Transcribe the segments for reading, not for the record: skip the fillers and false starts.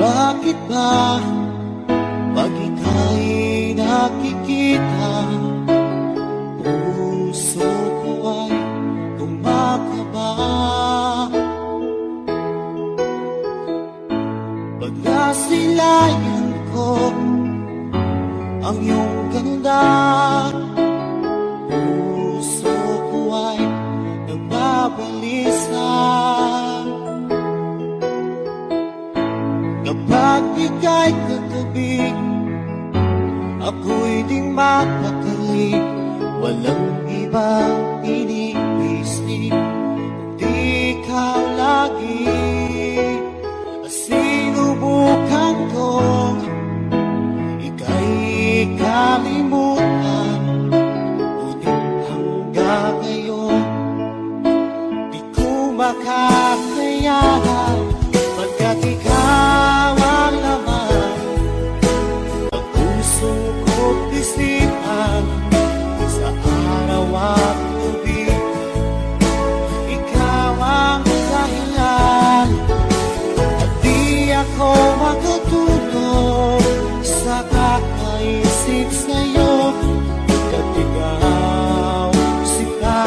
Bakit ba pag ika'y nakikita, puso ko ay kumakaba? Pag nasilayan ko ang iyong ganda, puso ko ay nagbabalisa. Kapag ika'y katabi, ako'y di mapakali. Walang ibang iniisip, kundi ikaw lagi. Sinubukan kong ika'y kalimutan, ngunit hanggang ngayon di ko makakayanan. Pagkat ikaw ang laman ng puso ko't isipan, sa araw at gabi ikaw ang dahilan. At di ako makatulog sa kakaisip sa'yo, pagkat ikaw sika,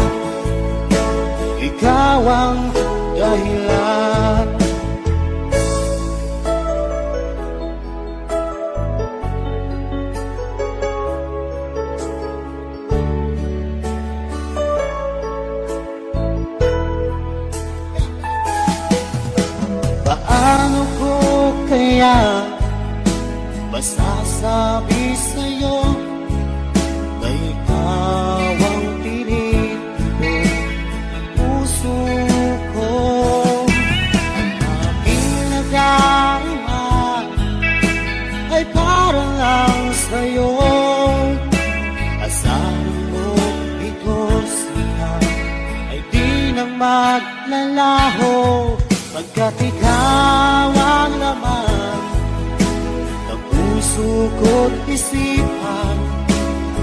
ikaw ang dahilan. Paano ko kaya masasabi sa'yo na ikaw ang tinitipon ng puso ko? Ang aking nadarama ay para lang sa'yo. Asahan mo ito siya ay di na maglalaho, pagkat ikaw ang laman ng puso ko't isipan,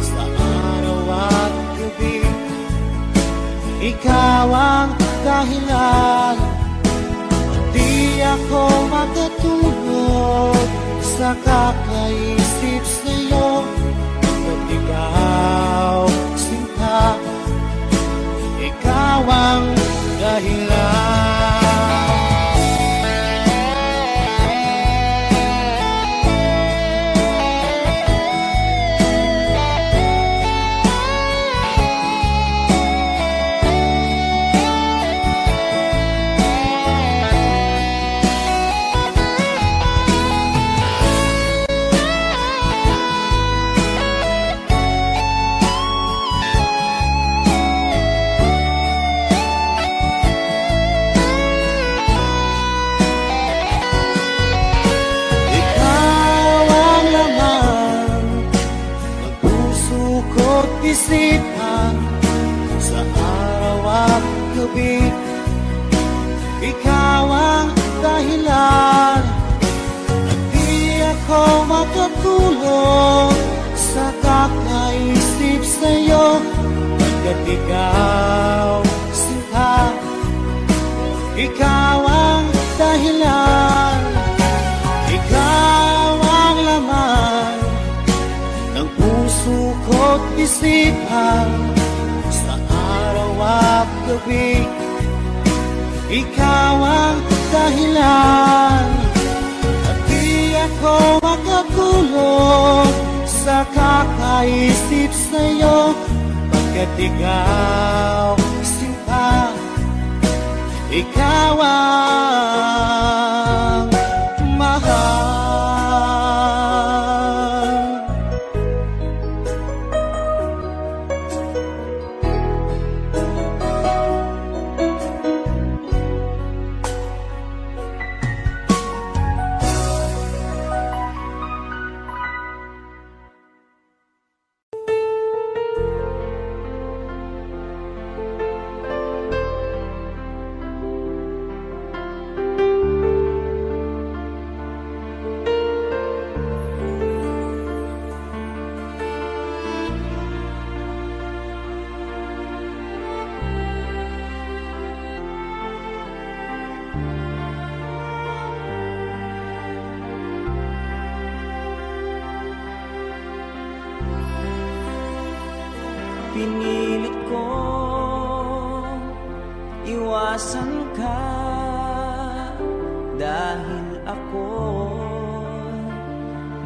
sa araw at gabi ikaw ang dahilan. Di ako makatulog sa kakaisip sa'yo, pagkat ikaw sinta, ikaw ang dahilan. Isipan, sa araw at gabi ikaw ang dahilan. At di ako makatulog sa kakaisip sa'yo, pagkat ikaw sinta, ikaw ang dahilan. Ikaw ang laman ng puso ko't isipan, sa araw at gabi ikaw ang dahilan. At di ako makatulog sa kakaisip sa'yo, pagkat ikaw sinta, ikaw ang mahal. Pinilit ko iwasan ka, dahil ako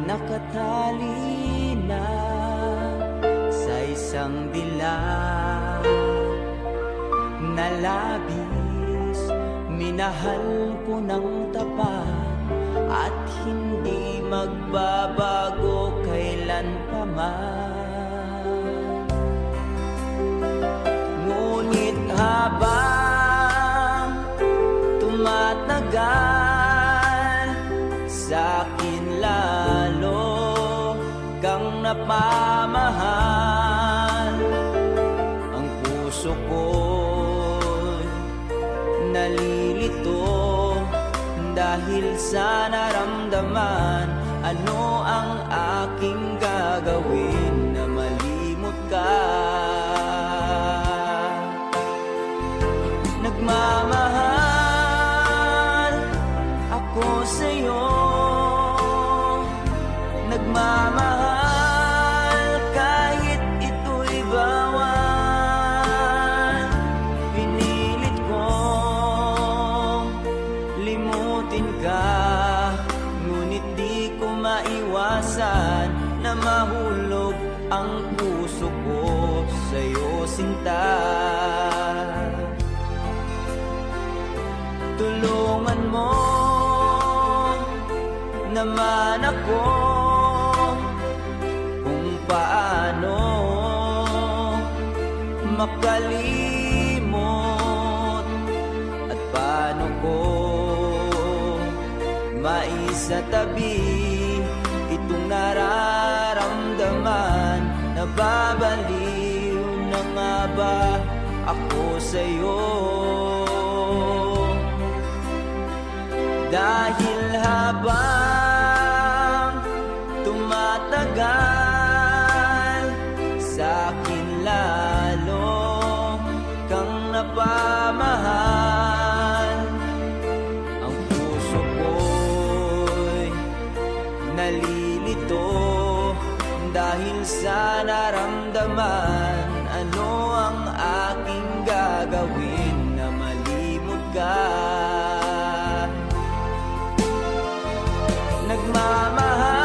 nakatali na sa isang dilag na labis. Minahal ko ng tapat at hindi magbabago kailan pa man. Ngunit habang tumatagal, sa'kin lalo kang napamahal. Ang puso ko'y nalilito dahil sa naramdaman. Ano ang aking gagawin na malimot ka? Nagmamahal ako sa'yo, nagmamahal kahit ito'y bawal. Pinilit kong limutin ka, ngunit di ko maiwasan na mahulog ang puso ko sa'yo, sinta. Tulungan mo naman ako kung paano makalimot at paano ko maisatabi itong nararamdaman. Nababaliw na nga ba ako sa'yo? Dahil habang tumatagal, sa'kin lalo kang napamahal. Ang puso ko'y nalilito dahil sa naramdaman. Ano ang aking gagawin na malimot ka? Nagmamahal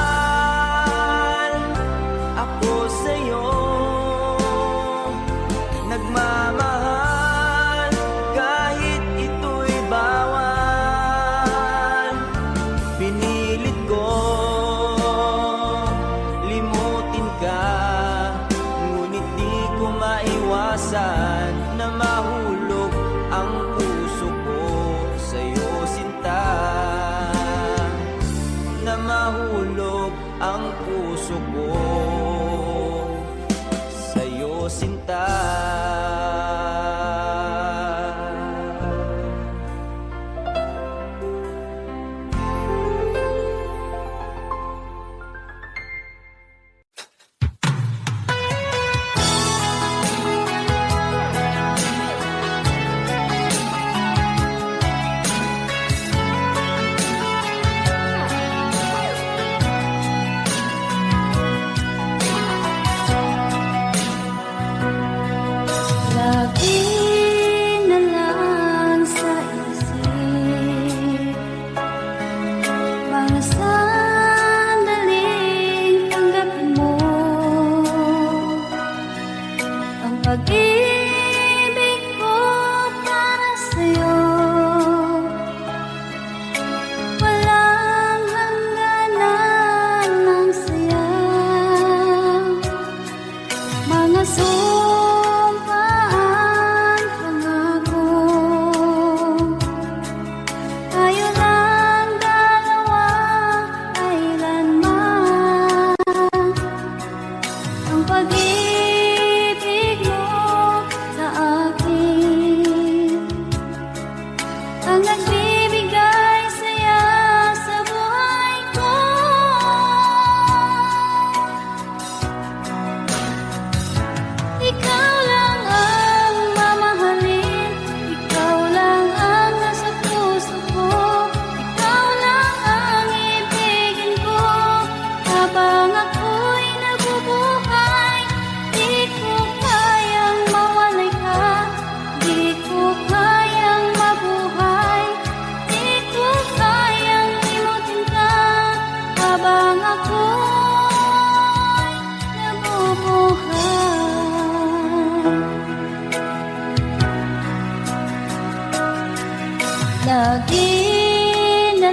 ako sa'yo, nagmamahal kahit ito'y bawal. Pinilit ko limutin ka, ngunit di ko maiwasan na mahulog ang puso ko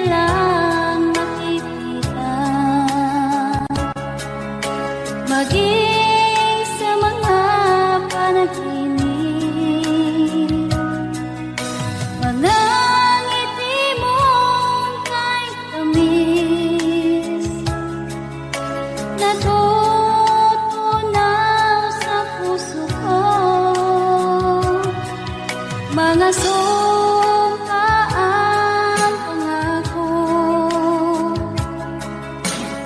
lang makikita, maging sa mga panaginip. Mga ngiti mo'y kahit tamis, natutunaw sa puso ko. Mga sumkaan pangako,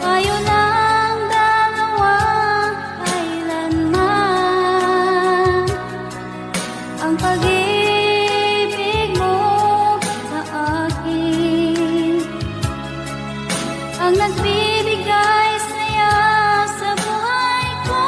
tayo lang dalawa kailanman. Ang pag-ibig mo sa akin ang nagbibigay saya sa buhay ko.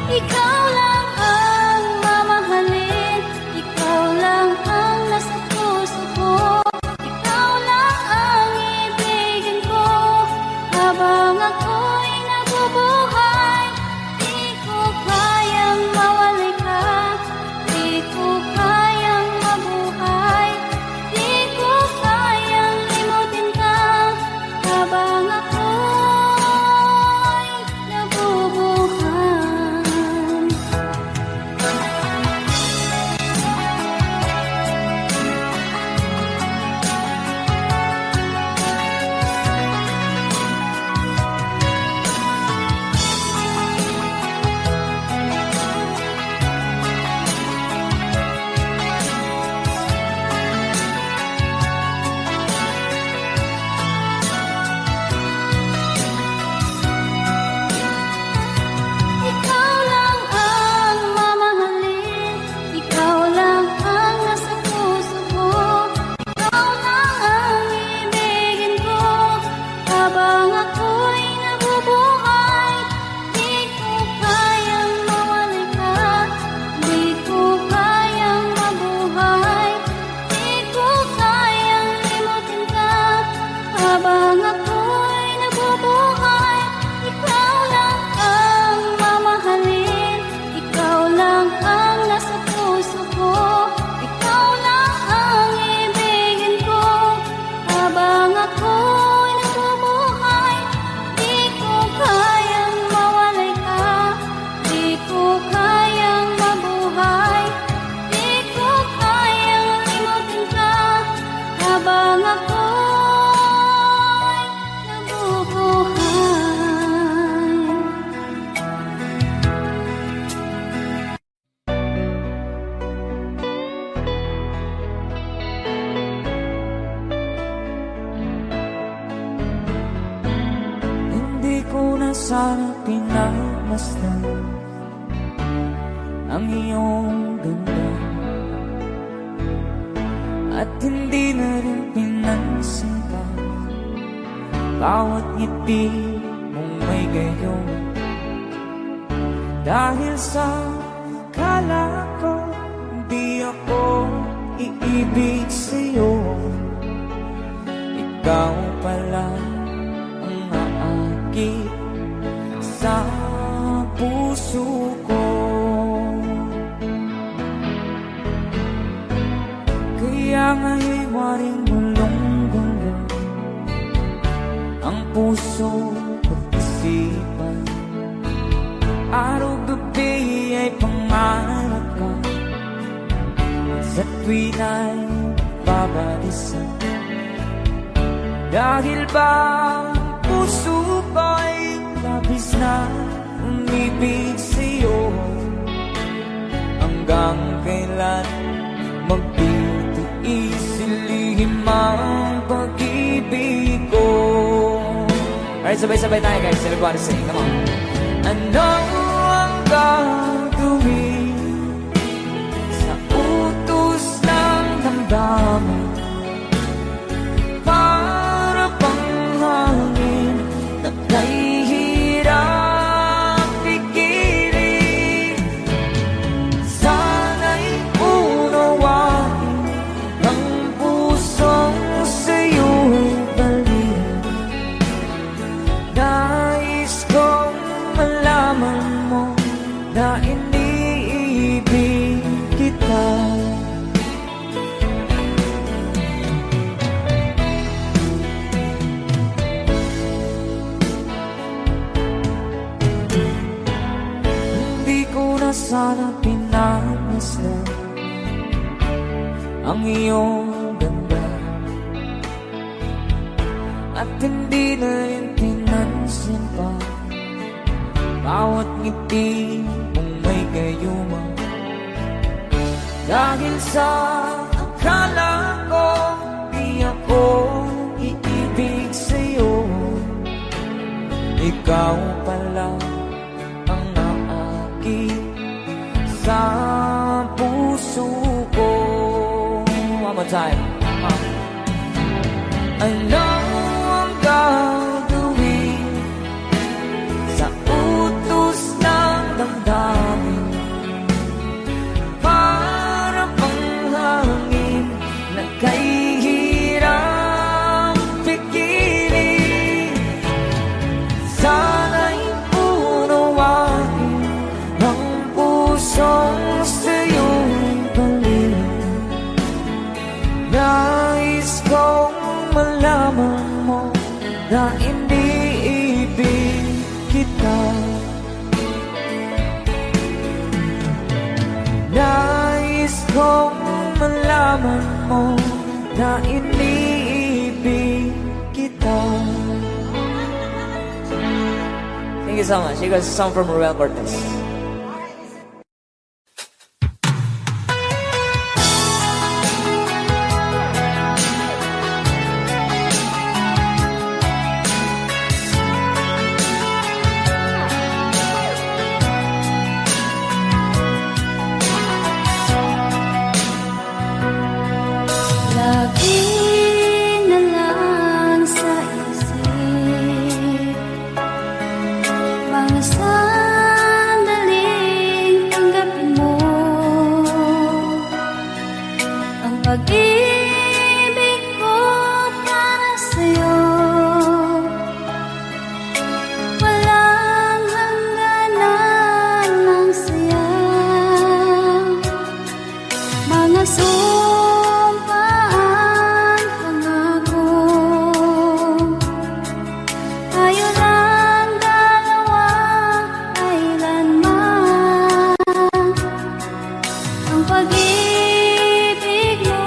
Ikaw lang ang mamahalin, ikaw lang ang nasa puso ko, ikaw lang ang ibigin ko. Habang ako'y nabubuhay, di ko kayang mawalay ka, di ko kayang mabuhay, di ko kayang limutin ka. Habang ako'y nabubuhay. Ikaw lang ang mamahalin, ikaw lang ang nasa puso ko, ikaw lang ang ibigin ko. Habang ako'y nabubuhay, di ko kayang mawalay ka, di ko kayang mabuhay, di ko kayang limutin ka. Habang ako'y nabubuhay, ikaw lang ang mamahalin, ikaw lang ang nasa puso ko, ikaw lang ang ibigin ko. Habang ako'y nabubuhay, di ko kayang mawalay ka, di ko kayang mabuhay, di ko kayang limutin ka. Habang ako'y nabubuhay. Hindi ko na sana pinagmasdan ang iyong ganda, at hindi na rin pinansin pa bawat ngiti mong may gayon. Dahil sa kala ko di ako iibig sa'yo, ikaw pala ang aakit sa puso ko. Kaya nga'y waring gulong-gulo ang puso at isipan. Araw-gabi ay pangarap ka, sa tuwin ay babalisan. Dahil ba ang puso ko'y labis na umibig sa'yo, hanggang kailan magtitiis ilihim ang pag-ibig ko. Alright, sabay-sabay tayo guys. Everybody sing, come on. Ano ang gagawin sa utos ng damdamin? Para bang hangin na kahihirap pigilan. Sana'y unawain ng pusong sa'yo'y balikan. Nais kong malaman mo na ang iyong ganda at hindi na rin pinansin pa bawat ngiti mong may gayuma. Dahil sa akala ko di ako iibig sa'yo, ikaw pala ang naakit sa puso ko. One more time. Ano ang gagawin sa utos ng damdamin? Para bang hangin na kahihirang pigilan. Sana'y unawain ang pusong sa'yo'y balik. Nais kong malaman mo na iniibig kita. Nais kong malaman mo na iniibig kita. Thank you so much. You guys, a song from Ruel Cortez. Lagi na lang sa isip mga sandaling tanggapin mo ang pag-ibig ko para sa'yo. Walang hangganan ng saya, mga sumpaan, pangako. Tayo lang dalawa, kailanman. Ang pag-ibig mo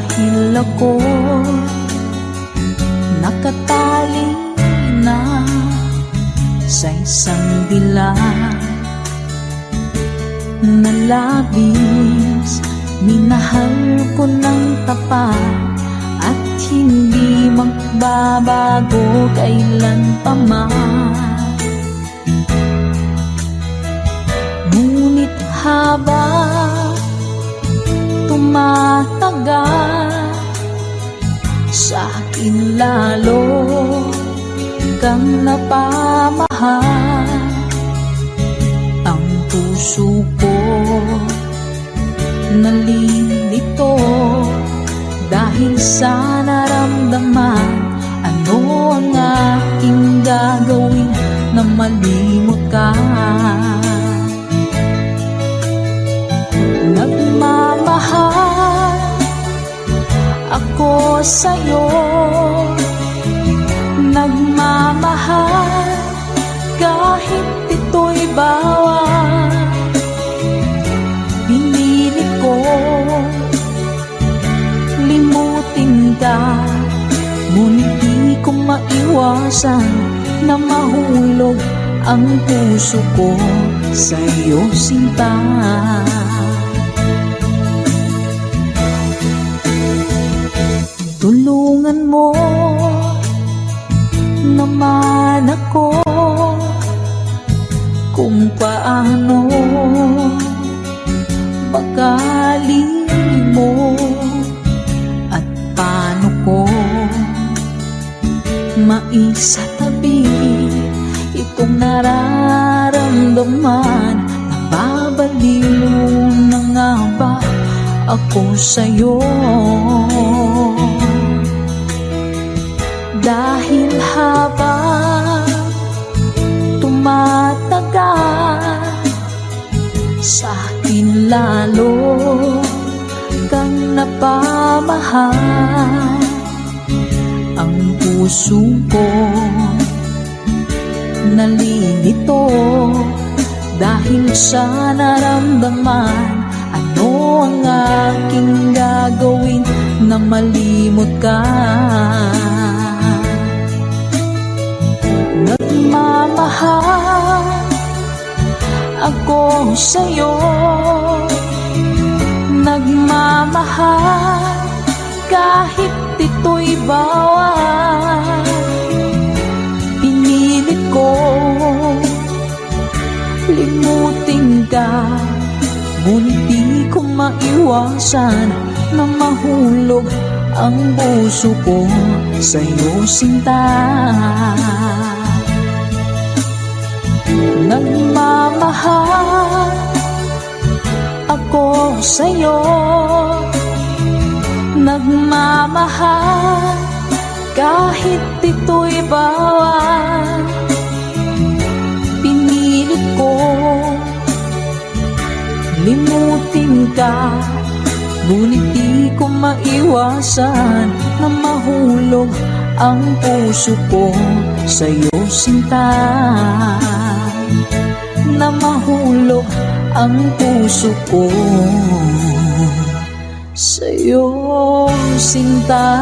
Dahil ako nakatali na sa isang dilag na labis, minahal ko ng tapat at hindi magbabago kailan pa man. Ngunit habang tumatagal, sa akin lalo kang napamahal. Ang puso ko nalilito dahil sa naramdaman. Ano ang aking gagawin na malimot ka? Nagmamahal ako sa'yo, nagmamahal kahit ito'y bawal. Pinilit ko limutin ka, ngunit di ko maiwasan na mahulog ang puso ko sa'yo, sinta. Tulungan mo naman ako kung paano magalimo at paano ko maisatabi itong nararamdaman. Nababaliw na nga ba ako sa'yo? Dahil habang tumatagal, sa akin lalo kang napamahal. Ang puso ko nalilito dahil sa naramdaman. Ano ang aking gagawin na malimot ka? Nagmamahal ako sa'yo, nagmamahal kahit ito'y bawal. Pinilit ko limutin ka, ngunit di ko maiwasan na mahulog ang puso ko sa'yo, sinta. Nagmamahal ako sa'yo, nagmamahal kahit ito'y bawal. Pinilit ko limutin ka, ngunit di ko maiwasan na mahulog ang puso ko sa'yo, sinta. Na mahulog ang puso ko sa'yo, sinta.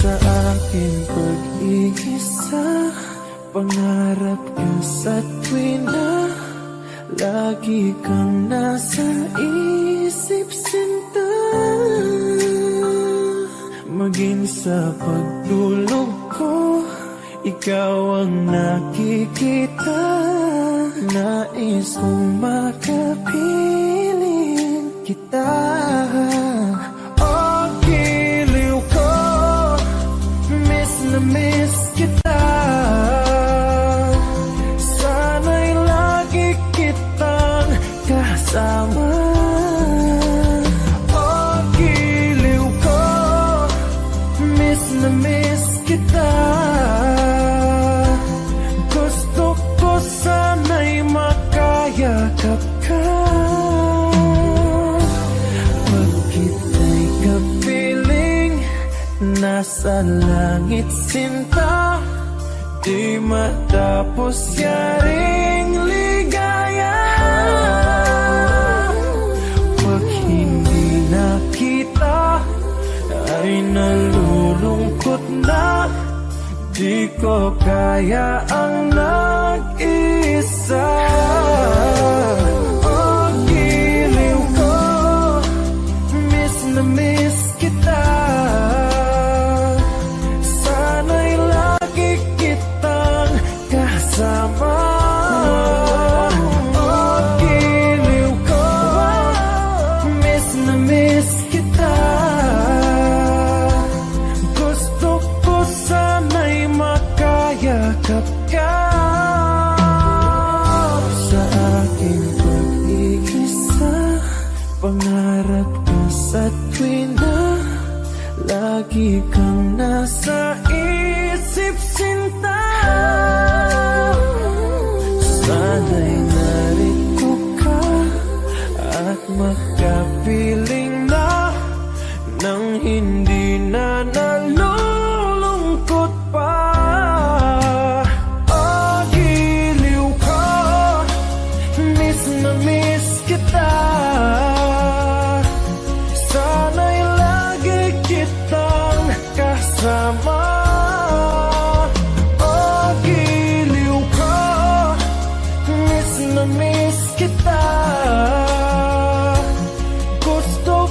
Sa aking pag-iisa, pangarap ka sa tuwina, lagi kang nasa isip, sinta. Maging sa pagtulog ko, ikaw ang nakikita. Nais kong makapiling kita. O giliw ko, miss na miss kita. Sana'y lagi kitang kasama. Oh, giliw ko, miss na miss kita. Gusto ko sana'y makayakap ka. Pag kita'y kapiling, nasa langit sinta, di matapos yaring ligaya. Pag hindi nakita, ay nalulungkot na, di ko kaya ang nag-isa. Oh, giliw ko, miss na miss kita. Sana'y lagi kitang kasama. Oh, giliw ko, miss na miss kita. Gusto ko sana'y makayakap ka. Sa aking pag-iisa, pangarap ka sa tuwing na lagi kang nasa isip sinta. Sana'y narito ka at makapiling na nang hindi na nalulungkot pa. Oh, giliw ko, miss na miss kita. Sana'y lagi kitang kasama. Oh, giliw ko, miss na miss kita. Gusto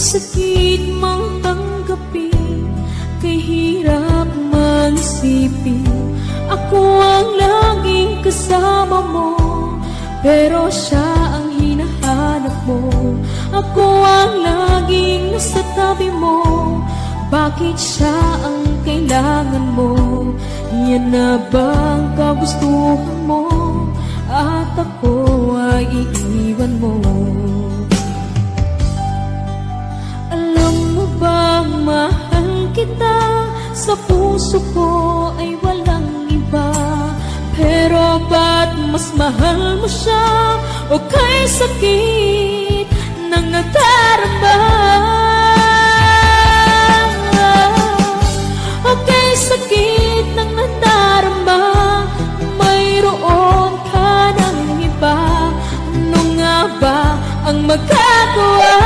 sakit mang tanggapin, kay hirap man isipin. Ako ang laging kasama mo, pero siya ang hinahanap mo. Ako ang laging nasa tabi mo, bakit siya ang kailangan mo? Yan na bang kagustuhan mo? At ako ay iiwan mo. Alam mo bang mahal kita? Sa puso ko ay walang iba. Pero ba't mas mahal mo siya? O kay sakit ng nadarama? O kay sakit ng nadarama, mayroon ka ng iba. Ano nga ba ang magagawa?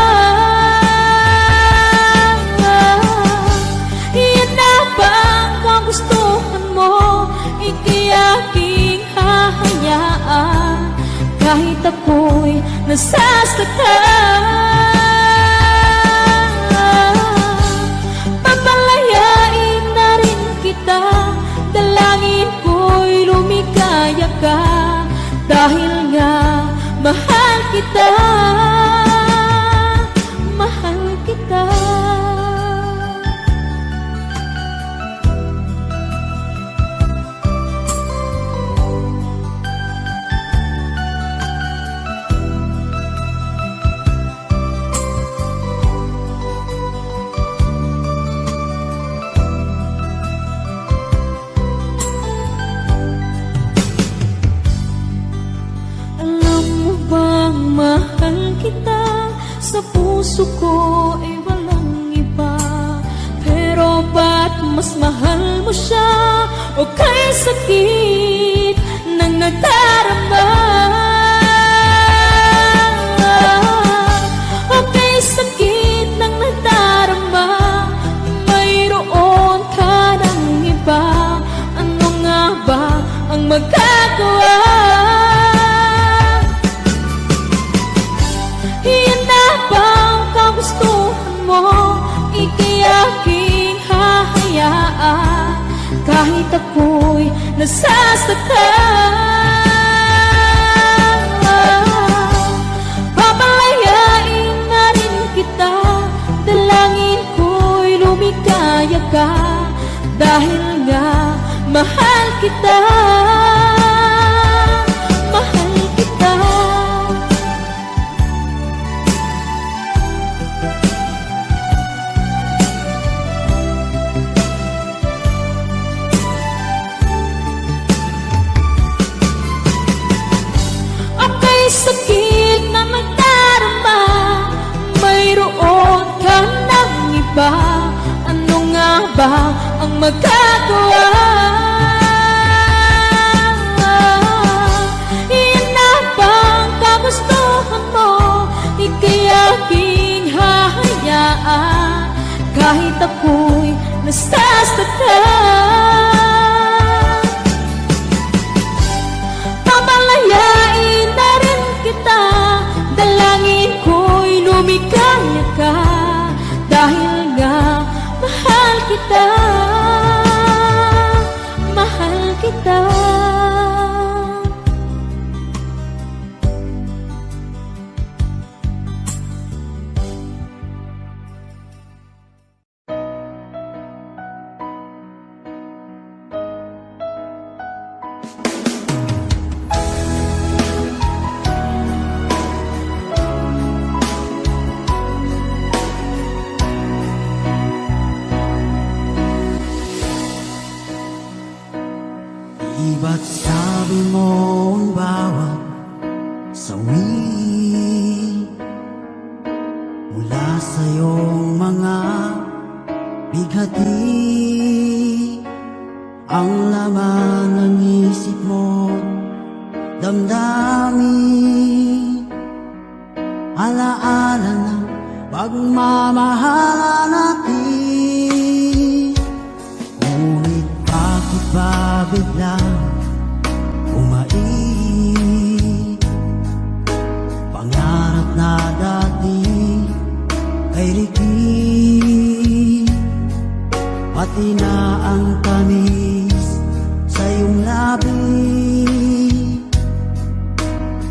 Yan na ba ang kagustuhan mo? Ikiyaking hahayaan kahit ako'y nasasaktan. Papalayain na rin kita, dalangin ko'y lumikaya ka, dahil nga mahal kita, mahal kita. Mahal kita, sa puso ko ay walang iba. Pero ba't mas mahal mo siya? O kay sakit ng nadarama? O kay sakit ng nadarama, mayroon ka ng iba. Ano nga ba ang magagawa? Ikiyaking hahayaan kahit ako'y nasasaktan. Papalayain na rin kita, dalangin ko'y lumikaya ka, dahil nga mahal kita, mahal kita. Sakit na magdarama, mayroon ka ng iba. Ano nga ba ang magagawa? Yan na bang kagustuhan mo? Ikiyaking hahayaan kahit ako'y nasasaktan. Papalayain na rin kita, dalangin ko'y lumikaya ka, dahil nga mahal kita, mahal kita. Di ba't sabi mo ang bawat sawi mula sa iyong mga bighati, ang laman ng isip mo, damdamin, alaala ng pagmamahalan natin. Ngunit bakit ba biglang umait? Pangarap na dati ay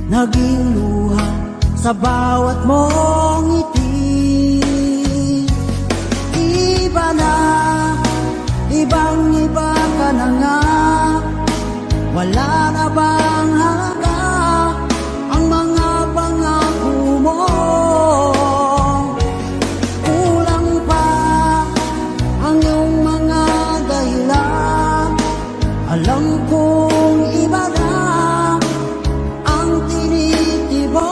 naging luha sa bawat mong ngiti. Iba na, ibang iba ka na nga, wala na bang halaga ang mga pangako mo? Kulang pa ang iyong mga dahilan, alam kong iba na ang tinitibok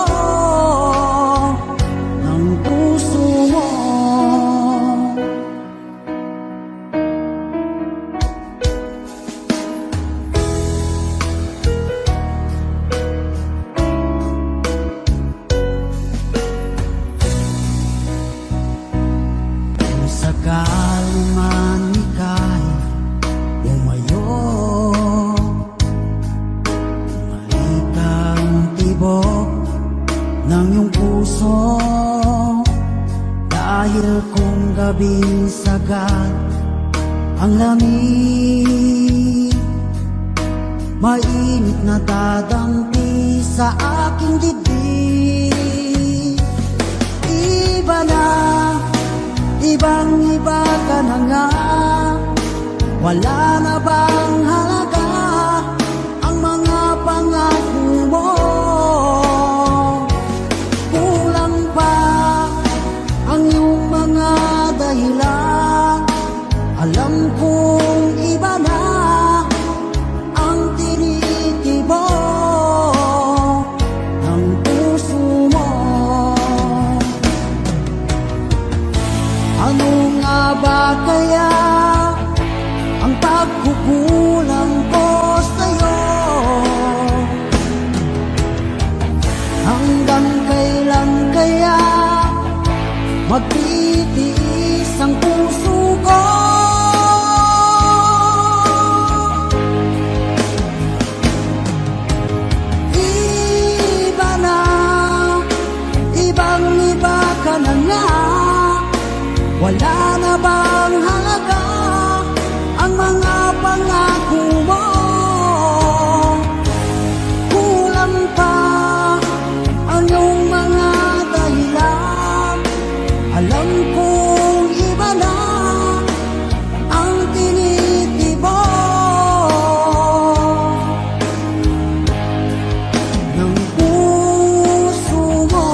ng puso mo. Kung sakali man ika'y umayo, bumalik ang tibok ng iyong puso. Dahil kung gabing sagad ang lamig, mainit na dadampi sa aking dibdib. Iba na, ibang iba ka na nga, wala na bang halaga ang mga pangako mo? Kulang pa ang iyong mga dahilan, alam kong iba na ang tinitibok ng puso mo. Ano nga ba kaya ang pagkukulang ko sa'yo? Hanggang kailan kaya magtitiis ang puso ko? Iba na, ibang iba ka na nga, wala na bang halaga ang mga pangako mo? Kulang pa ang iyong mga dahilan, alam kong iba na ang tinitibok ng puso mo.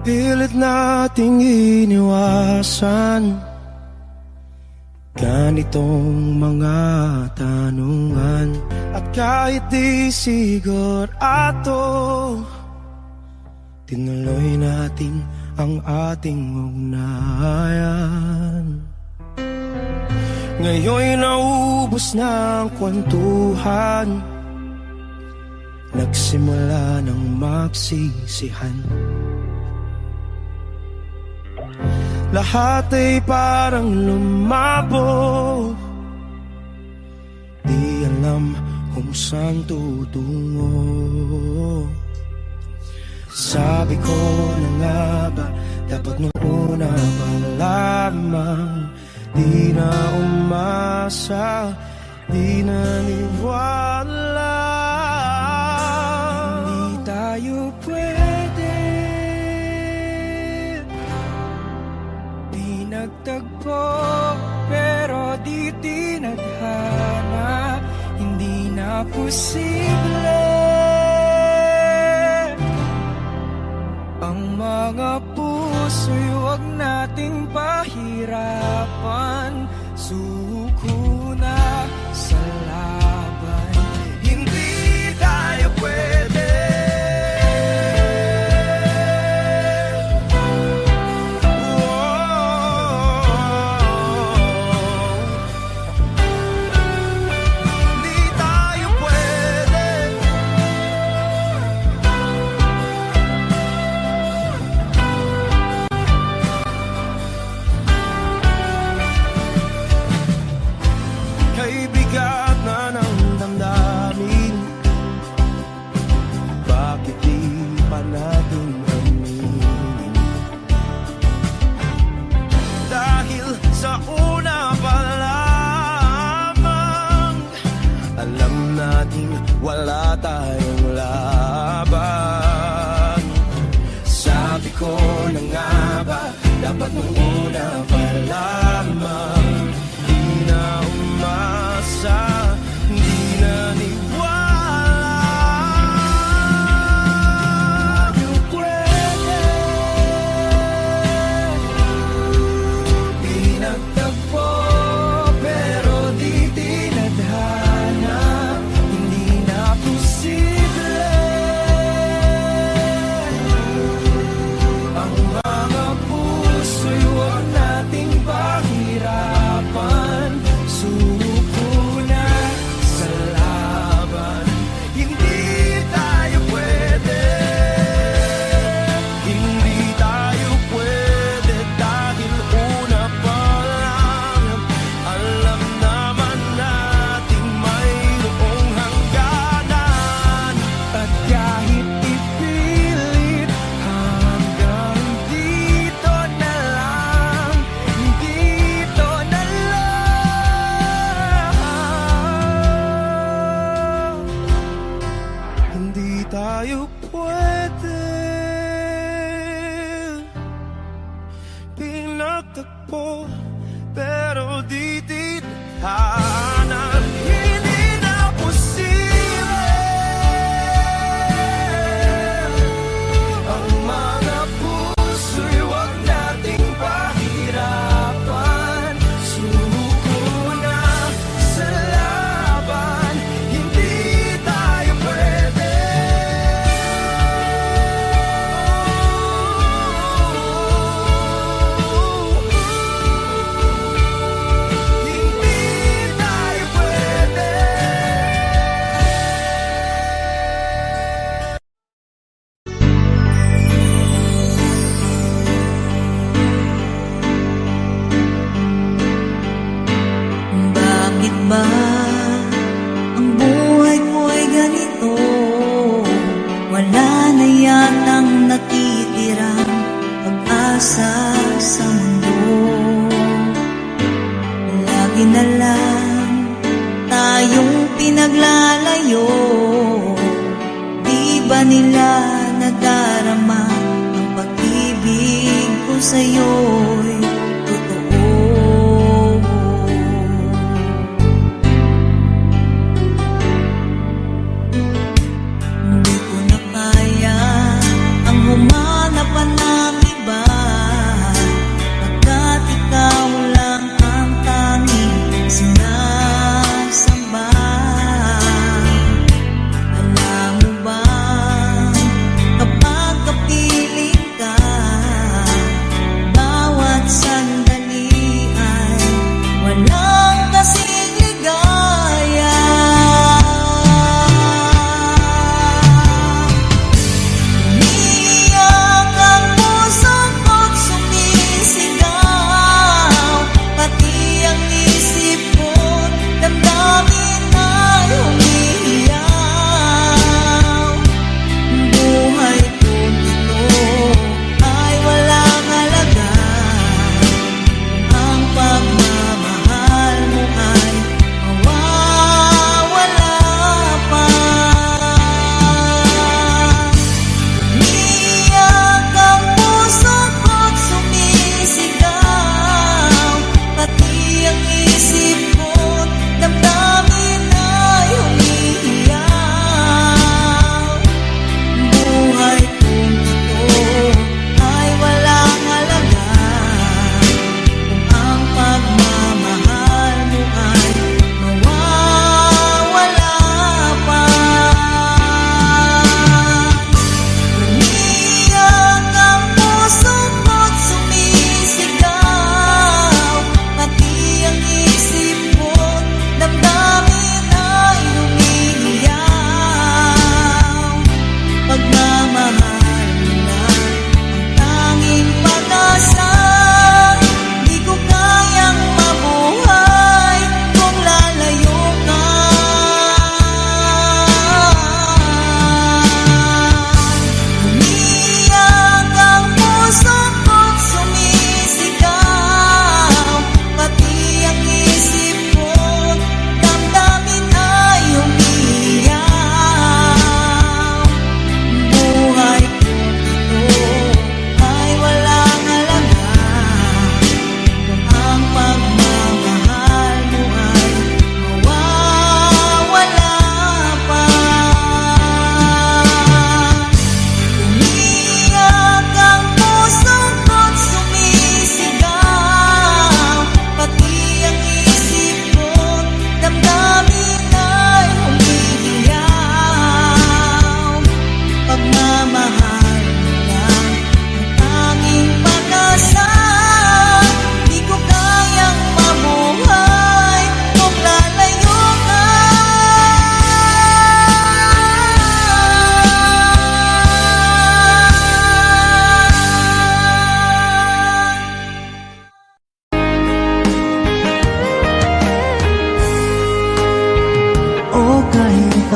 pilit nating iniwasan ganitong mga tanungan. At kahit di sigurado, tinuloy natin ang ating ugnayan. Ngayon'y naubos na ang kwentuhan, nagsimula ng magsisihan. Lahat ay parang lumabo, di alam kung saan tutungo. Sabi ko na nga ba, dapat nung una pa lamang, di na umasa, di naniwala. Hindi tayo pwede, di nagtagpo, pero di tinadhana. Hindi na posible ang mga puso'y huwag nating pahirapan. Suko na sa laban, hindi tayo pwede. Hindi tayo pwede. Kay bigat na ng damdamin, bakit di pa natin aminin? Dahil sa una pa lamang, alam nating wala tayong laban. Sabi ko na nga ba, dapat nung una pa lamang, di na umasa, di naniwala. Tayo pwede, di nagtagpo, pero di tinadhana. Hindi na posible ang mga puso'y huwag nating pahirapan. Suko na sa laban, hindi tayo pwede. Hindi tayo pwede dahil una pa lang, alam naman natin mayroong hangganan. At kahit ipilit, hanggang dito na lang, dito na lang. Hindi tayo pwede, pinagtagpo, pero di tinadhana. Hindi na posible ang mga puso'y huwag nating pahirapan. Suko na sa laban, hindi tayo pwede. Hindi tayo pwede. Bakit ba ang buhay ko'y ganito? Wala na yatang natitirang pag-asa sa mundo. Lagi na lang tayong pinaglalayo. Di ba nila nadarama ang pag-ibig ko sa'yo'y totoo? Hindi ko na kaya ang humanap pa namin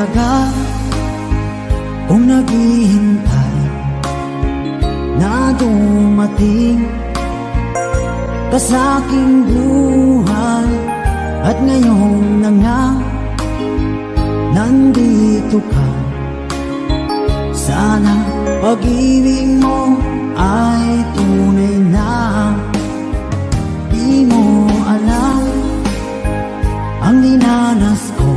tagal kong naghihintay na dumating ka sa aking buhay. At ngayon na nga nandito ka. Sana pag-ibig mo ay tunay na. Di mo alam ang dinanas ko.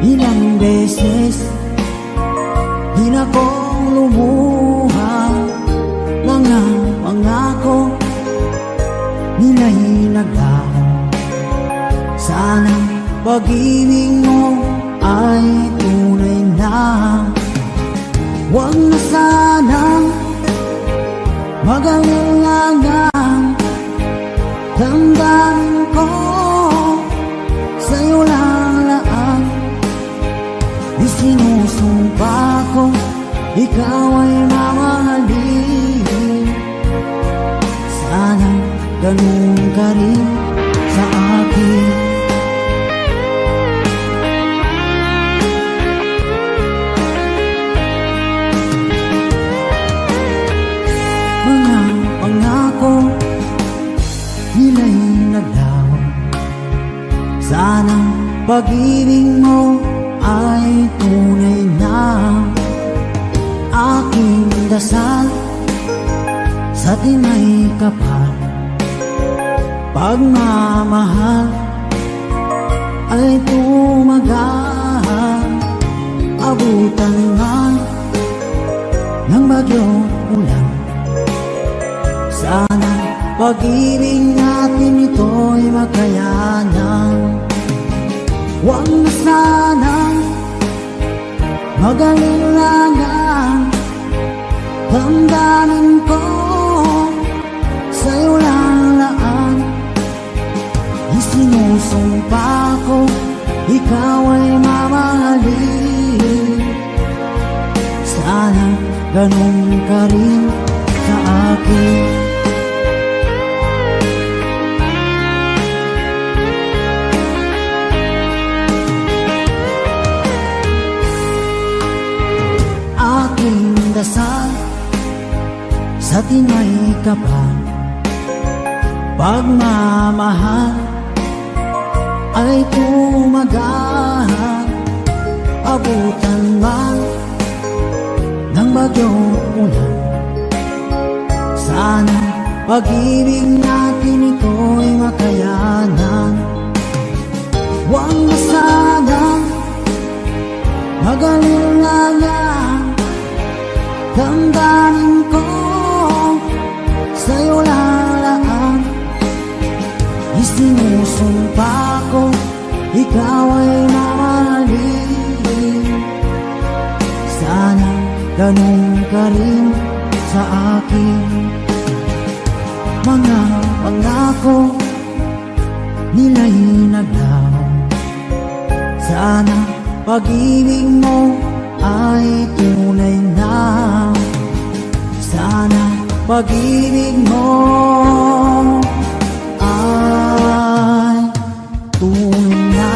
Ilang beses di na ko lumuha. Mga pangako nila'y naglaho. Sana pag-ibig mo ay tunay na. Huwag na sanang mag-alinlangan. Damdamin ko sa'yo lang laan. Di sinusumpa ko ikaw ay mamahalin. Sana ganun ka rin sa akin. Mga pangako nila'y naglaho. Sana pag-ibig mo ay tunay na. Aking dasal sa tinay kapal. Pagmamahal ay tumagal. Abutan man ng bagyong ulan. Sana pag-ibig natin ito'y makayanan. Huwag na sanang mag-alinlangan. Damdamin ko sa'yo lang laan. Isinusumpa ko ikaw ay mamahalin. Sana ganun ka rin sa akin. Aking dasal sa tinay kapal. Pagmamahal ay tumagal. Abutan man ng bagyong ulan. Sana pag-ibig natin ito'y makayanan. Huwag na sanang mag-alinlangan. Damdamin ko sa'yo lalaan. Isinusumpa ko ikaw ay mamahalin. Sana ganun ka rin sa akin. Mga pangako nila'y naglaho. Sana pag-ibig mo ay tunay na. Sana pag-ibig mo ay tunay na.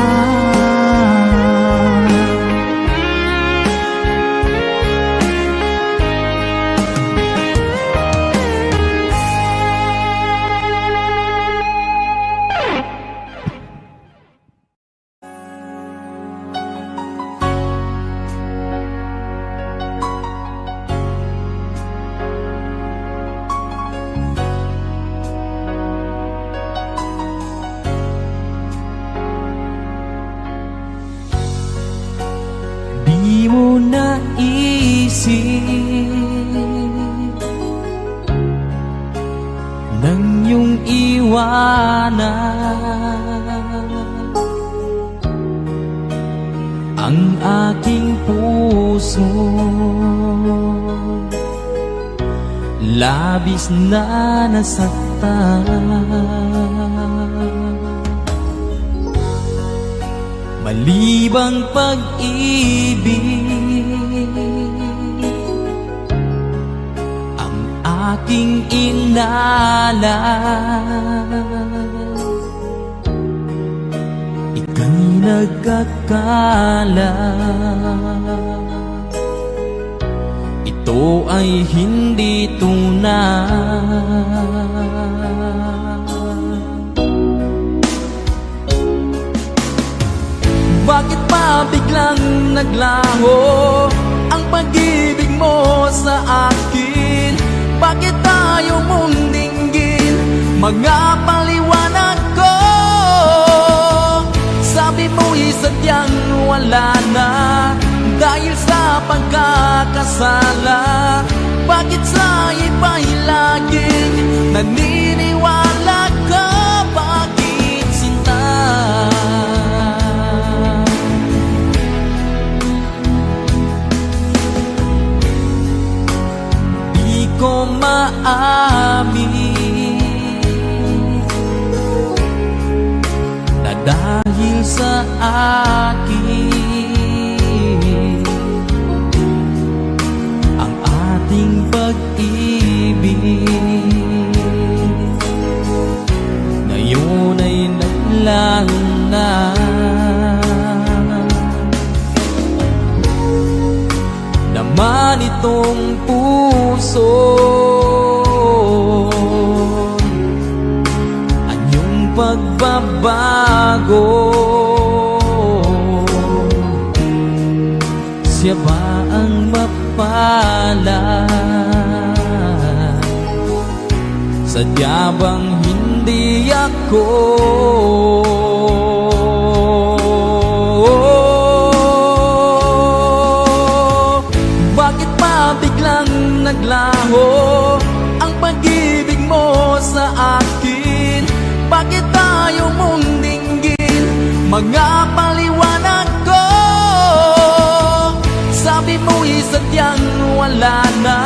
Di mo naisip nang iyong iwanan ang aking puso. Labis na nasaktan. Malibang pag-ibig ang aking inalay. ika'y nagkakala. Ito ay hindi tunay. Bakit pa biglang naglaho ang pag-ibig mo sa akin? Bakit tayo mong dinggin mga paliwanag ko? Sabi mo'y sadyang wala na dahil sa pagkakasala. Bakit sa iba'y laging naniniwala ka? Bakit sinta? Di ko maamin na dahil sa akin ang ating pag-ibig ngayon ay naglaho na. Naman itong puso anyong pagbabago. Siya ba ang mapalad? Sadya bang hindi ako? Bakit pa biglang naglaho ang pag-ibig mo sa akin? Bakit tayo mong dinggin mga paliwanag ko? Sabi mo'y sadyang wala na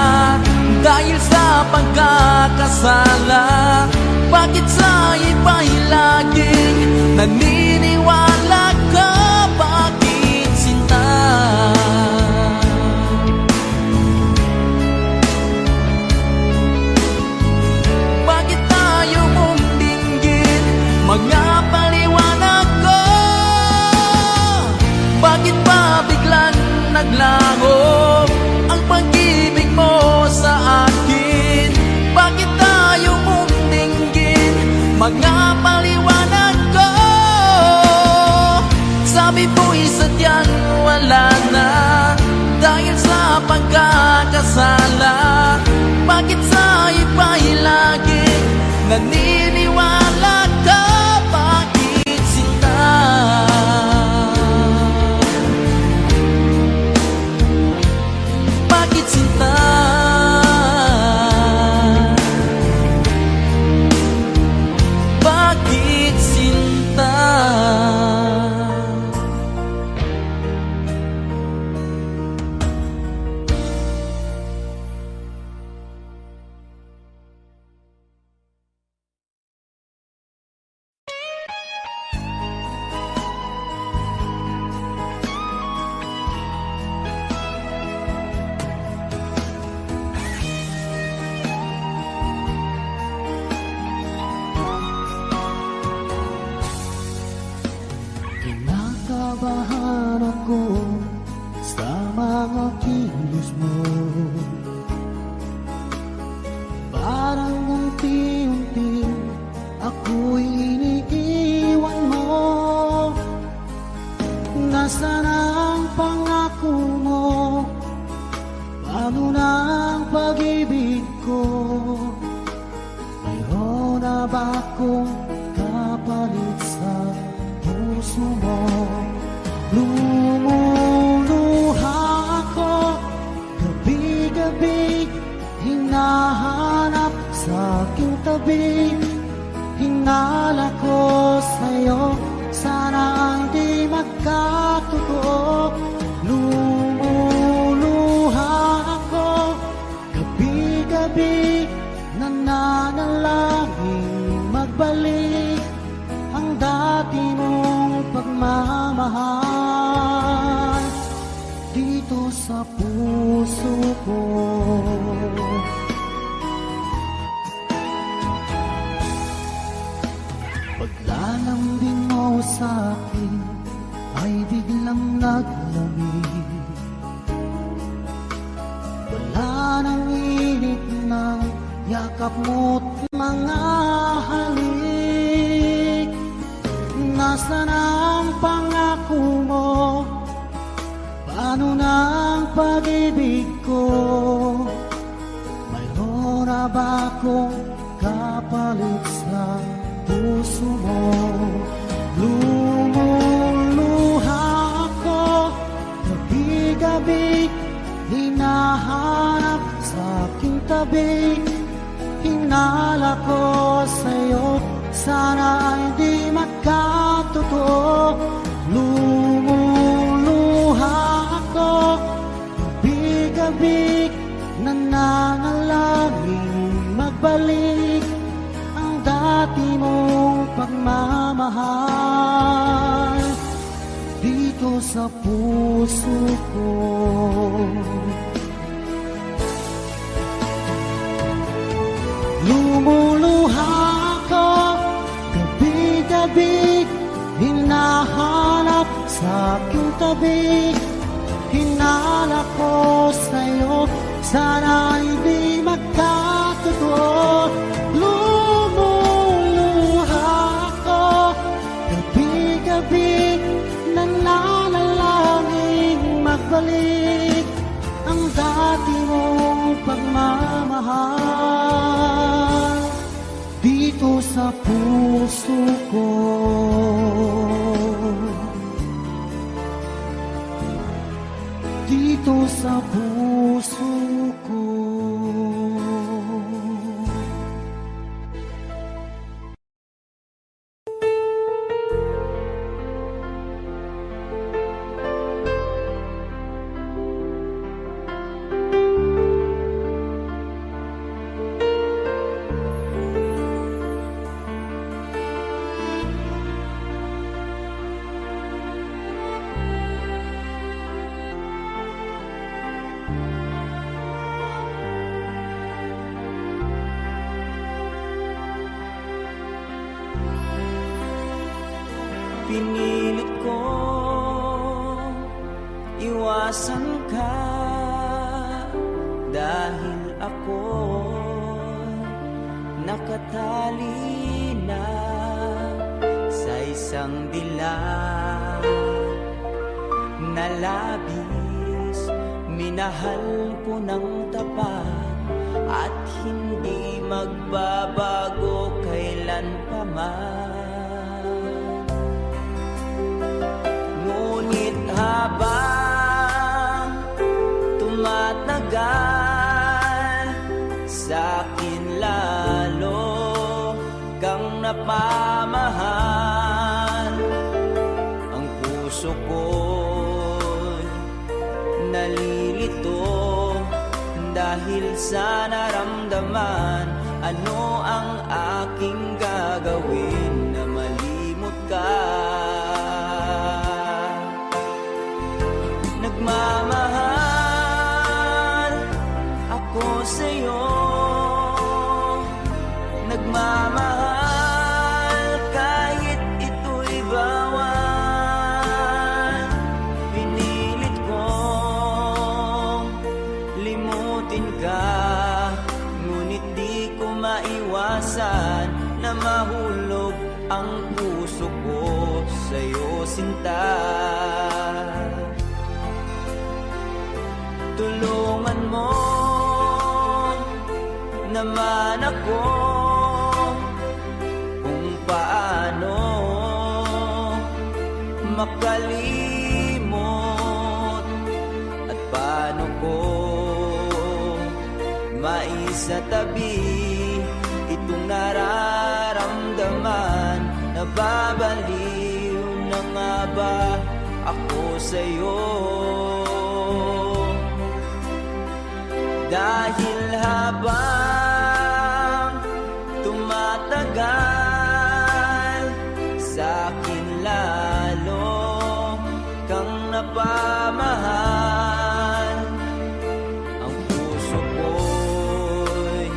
dahil sa pagkakasala. Bakit sa iba'y laging naniniwala ka? Bakit sinta? Bakit tayo mong dinggin mga paliwanag ko? Bakit pa biglang naglaho ang pag-ibig mo sa akin? Bakit tayo mong dinggin mga paliwanag ko? Sabi mo'y sadyang wala na dahil sa pagkakasala. Bakit sa iba'y laging naniniwala ka? Bakit sinta? Bakit sinta? Bakit sinta? Kinakabahan ako sa mga kilos mo. Parang unti-unti ako'y iniiwan mo. Nasaan ang pangako mo? Paano na ang pag-ibig ko? Mayroon na ba akong kapalit sa puso mo? Lumuluha ako gabi-gabi, hinahanap sa aking tabi. Hinala ko sa'yo, sana hindi magkatotoo. Lumuluha ako gabi-gabi, nananalangin magbalik ang dati mong pagmamahal dito sa puso ko. Paglalakad lambing mo sa'kin ay biglang naglamig. Wala nang init ng yakap mo't mga halik. Nasaan ang pangako mo? Paano na ang pag-ibig ko? Mayroon na ba akong kapalit sa puso mo? Lumuluha ako gabi-gabi, hinahanap sa aking tabi. Hinala ko sa'yo, sana ay di magkatotoo. Lumuluha ako gabi-gabi, nananalangin magbalik ang dati mong pagmamahal dito sa puso ko. Lumuluha ako gabi-gabi, hinahanap sa aking tabi. Hinala ko sa'yo, sana hindi magkatotoo. Lumuluha ako gabi-gabi, nananalangin magbalik ang dati mong pagmamahal dito sa puso ko. Dito sa puso ko. Pinilit ko iwasan ka dahil ako nakatali na sa isang dilag na labis. Minahal ko ng tapat at hindi magbabago kailan pa man. Ngunit habang tumatagal, sa'kin lalo kang napamahal. Ang puso ko'y nalilito dahil sa naramdaman. Ano ang aking gagawin na malimot ka? Nagmamahal ako sa'yo, nagmamahal kahit ito'y bawal. Pinilit kong limutin ka, ngunit di ko maiwasan na mahulog ang puso ko sa'yo, sinta. Tulungan mo naman ako kung paano makalimot at paano ko maisatabi itong nararamdaman. Nababaliw na nga ba ako sa'yo? Dahil habang tumatagal, sa'kin lalo kang napamahal. Ang puso ko'y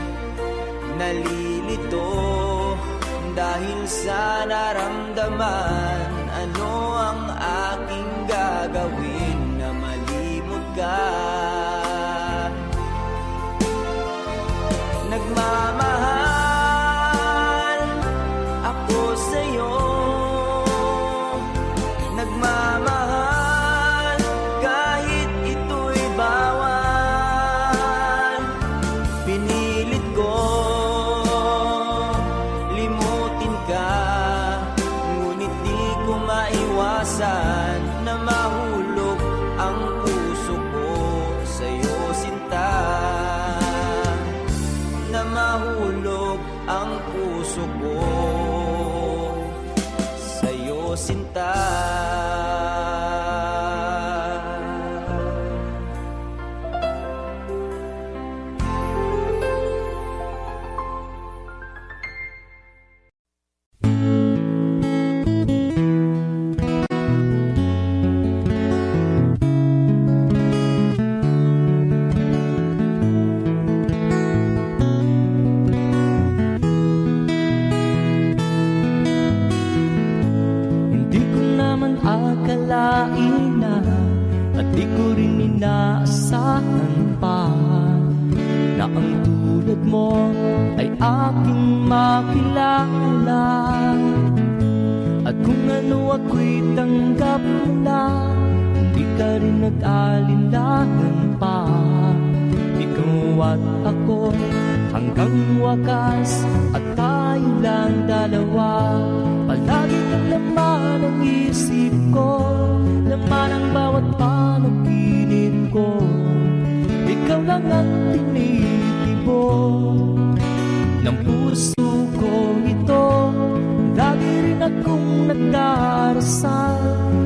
nalilito dahil sa naramdaman. naman, ano ang aking gagawin na malimot ka? Nagmamahal ako sa'yo, nagmamahal kahit ito'y bawal. Pinilit ko limutin ka, ngunit di ko maiwasan na mahulog ang puso ko sa'yo, sinta. Na mahulog ang puso ko sa'yo, sinta. Hindi ko naman akalain na, at di ko rin inaasahan pa, na ang tulad mo ay aking makilala. At kung ano ako'y tanggap mo na, hindi ka rin nag-alinlangan pa. Ikaw at ako hanggang wakas, at tayo lang dalawa. Palagi kang laman ang isip ko, laman ang bawat panaginip ko. Ikaw lang ang tinitibo ng puso ko ito. Lagi rin akong nagdarasal,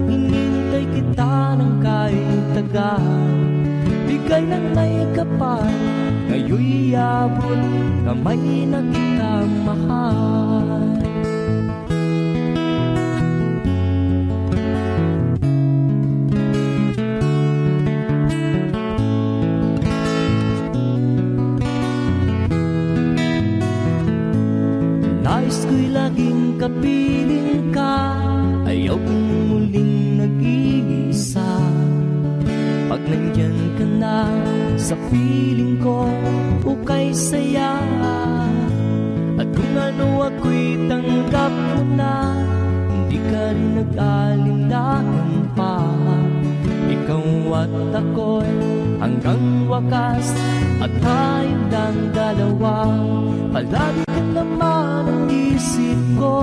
hinintay kita ng kahit tagal. Bigay ng may kapal, ngayon'y abot kamay na kita mahal. Nais ko'y laging kapiling ka, ayaw kong muling nag-iisa. Pag nandyan ka na sa piling ko, ukay saya. At kung ano ako'y tanggap mo na, hindi ka rin nag-alinlangan pa. Ikaw at ako'y hanggang wakas, at tayo lang dalawa. Palagi ka naman ang isip ko,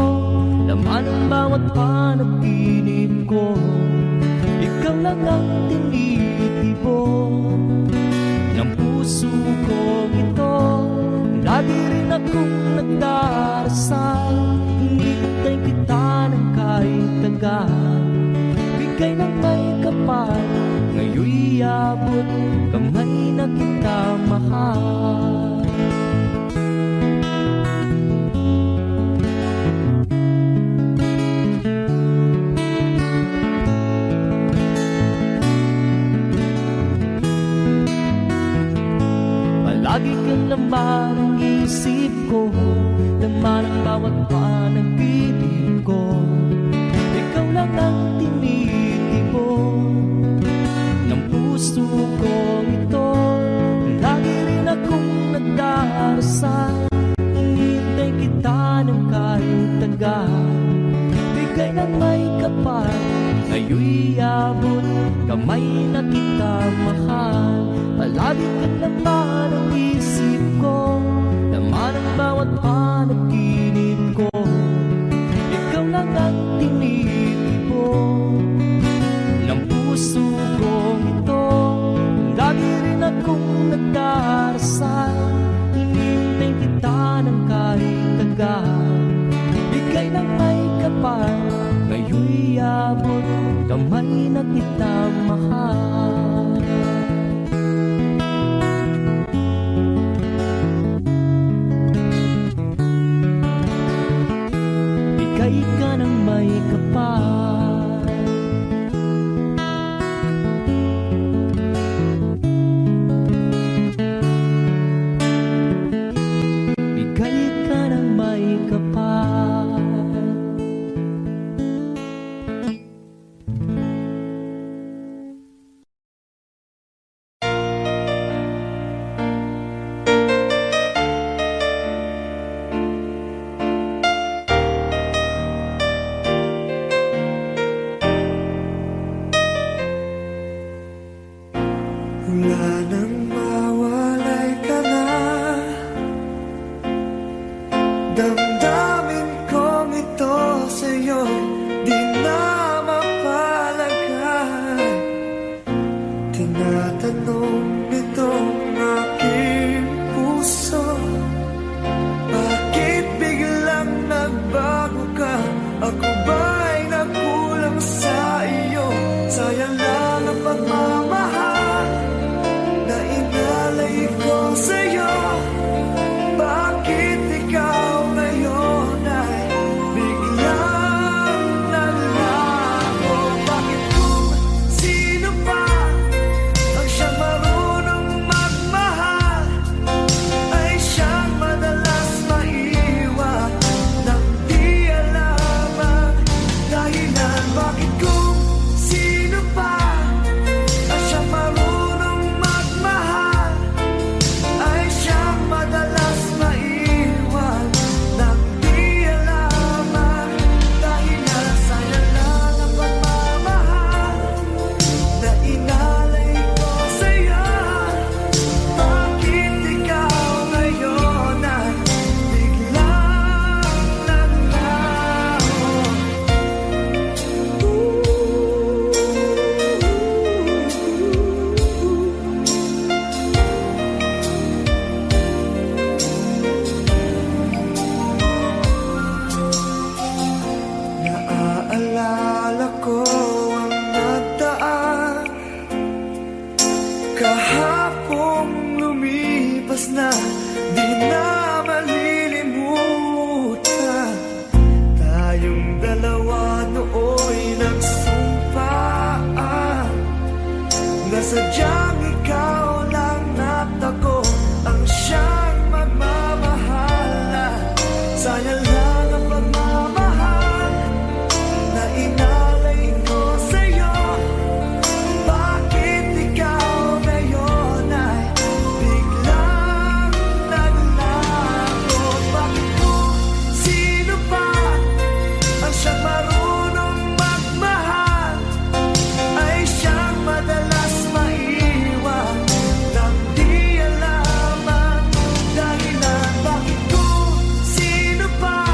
laman ang bawat panaginip ko. Ikaw lang ang tinitibo ng puso ko ito. Lagi rin akong nagdarasal, hinintay kita ng kahit tagal. Bigay ng may kapal, ngayon'y abot kamay na kita mahal. Palagi kang laman ang isip ko, laman ang bawat panaginip ko. Ikaw lang ang tinitibo ng puso ko ito. Lagi rin akong nagdarasal, hinintay kita ng kahit tagal. Bigay ng may kapal, ngayon'y abot kamay na kita mahal. Palagi ka naman ang isip ko, laman ang bawat panaginip ko. Ikaw lang ang tinitibo ng puso ko ito. Lagi rin akong nagdarasal, hinintay kita ng kahit tagal. Bigay ng may kapal, ngayon'y abot kamay na kita mahal. Bigay ka ng may kapal, bigay ka ng may kapal. Tinatanong nitong aking puso, bakit biglang nagbago ka? Ako ba'y nagkulang sa iyo? Sayang lang ang pagmamahal na inalay ko sa'yo. Bakit ikaw ngayon ay biglang naglaho? Bakit kung sino pa ang siyang marunong magmahal ay siyang madalas maiwan nang di alam ang dahilan? Bakit kung sino pa ang siyang marunong magmahal ay siyang madalas maiwan nang di alam ang dahilan? Sayang lang ang pagmamahal na inalay ko sa'yo. Bakit ikaw ngayon ay biglang naglaho? Naaalala ko ang nagdaan kahapong lumipas na, di na malilimutan. Tayong dalawa nooy nagsumpaan na sadyang ikaw lang natako ang siyang magmamahalan. Sayang lang ang pagmamahal na inalay ko sa'yo. Bakit ikaw ngayon ay biglang naglaho? Bakit kung sino pa ang siyang marunong magmahal ay siyang madalas maiwan nang di alam ang dahilan? Bakit kung sino pa